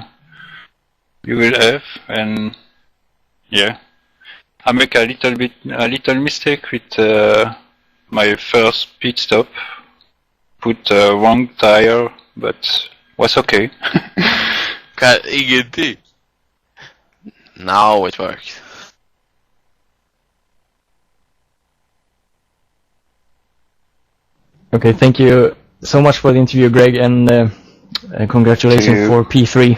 have, and yeah, I make a little mistake with my first pit stop. Put wrong tire, but was okay. Ingenting. Now it works. Okay, thank you so much for the interview, Greg, and congratulations for P3.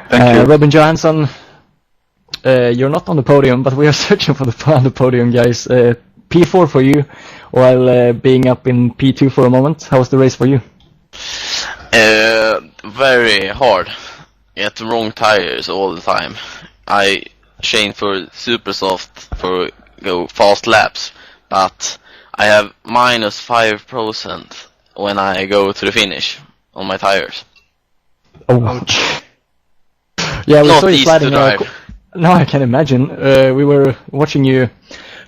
Thank you. Robin Johansson, you're not on the podium, but we are searching for on the podium, guys. P4 for you, while being up in P2 for a moment. How was the race for you? Very hard. Get the wrong tires all the time. I chain for super soft for go fast laps, but I have -5% when I go to the finish on my tires. Oh. Yeah, we Not saw you easy sliding. to drive. No, I can imagine. We were watching you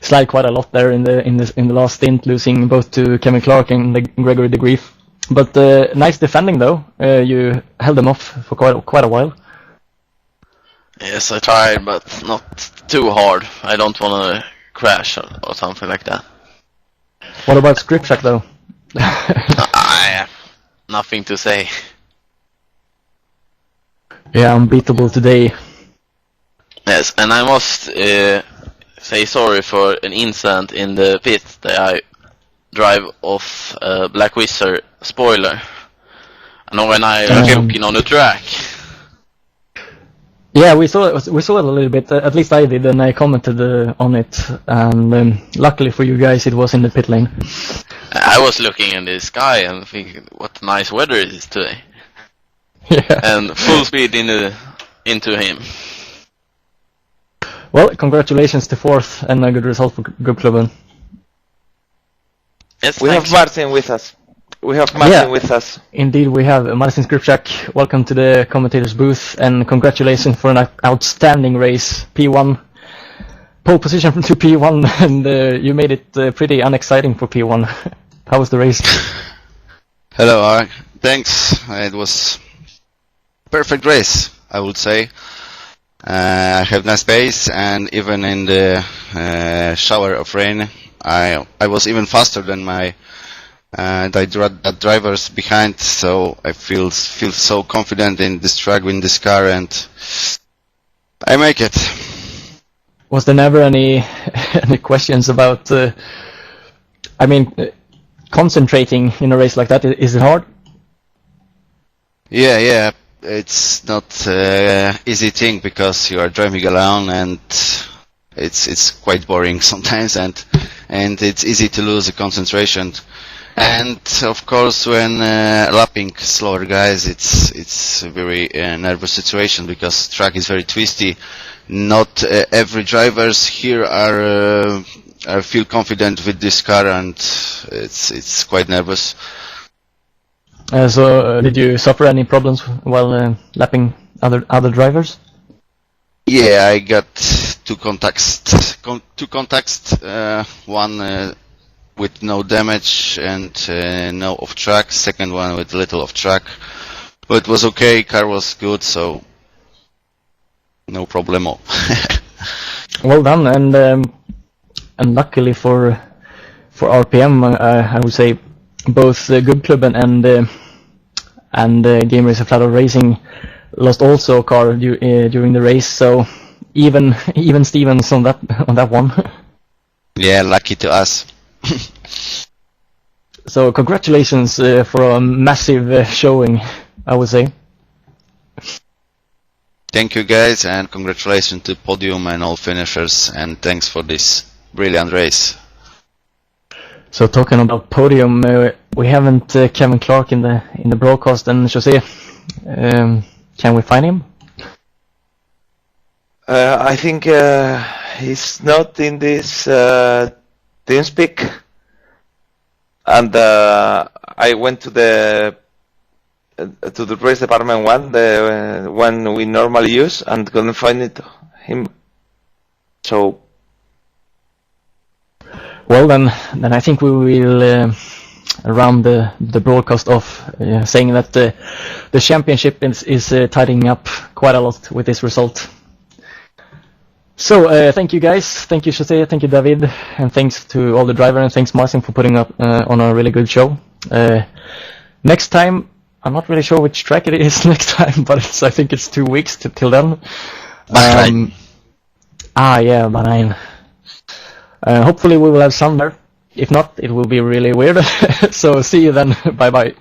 slide quite a lot there in the last stint, losing both to Kevin Clark and Gregory Degreef. But nice defending though. You held them off for quite a while. Yes, I tried, but not too hard. I don't want to crash or something like that. What about Skrzypczak though? Nothing to say. Yeah, unbeatable today. Yes, and I must say sorry for an incident in the pit that I drive off Black Wizard spoiler. And when I joking on the track. Yeah, we saw it a little bit. At least I did, and I commented on it. And luckily for you guys, it was in the pit lane. I was looking in the sky and thinking, what nice weather it is today. Yeah. And full speed into him. Well, congratulations to fourth and a good result for Gubbklubben. Yes, We thanks. have Marcin with us. With us. Indeed, we have Marcin Skrzypczak. Welcome to the commentators booth, and congratulations for an outstanding race. P1, pole position to P1, and you made it pretty unexciting for P1. How was the race? Hello, Mark. Thanks. It was perfect race, I would say. I have nice pace, and even in the shower of rain, I was even faster than my the drivers behind. So I feel so confident in this track, in this car, and I make it. Was there never any questions about? Concentrating in a race like that, is it hard? Yeah. It's not easy thing because you are driving alone, and it's quite boring sometimes, and it's easy to lose the concentration. And of course, when lapping slower guys, it's a very nervous situation because track is very twisty. Not every drivers here are feel confident with this car, and it's quite nervous. So did you suffer any problems while lapping other drivers? Yeah, I got two contacts. One with no damage and no off track. Second one with little off track, but it was okay. Car was good, so no problemo. Well done, and luckily for RPM, I would say both Gubbklubben and Gameracer FlatOut Racing lost also a car during the race. So even Stevens on that one. Yeah, lucky to us. So congratulations for a massive showing, I would say. Thank you guys, and congratulations to podium and all finishers, and thanks for this brilliant race. So talking about podium, we haven't Kevin Clark in the broadcast, and Jose, can we find him? I think he's not in this TeamSpeak, and I went to the race department the one we normally use, and couldn't find him. So. Well, then I think we will round the broadcast off, saying that the championship is tidying up quite a lot with this result. So thank you guys, thank you Jose, thank you David, and thanks to all the drivers, and thanks Marcin for putting up on a really good show. Next time, I'm not really sure which track it is next time, but I think it's 2 weeks till then. Bahrain. Yeah, Bahrain. Hopefully we will have sun there. If not, it will be really weird. So see you then. Bye bye.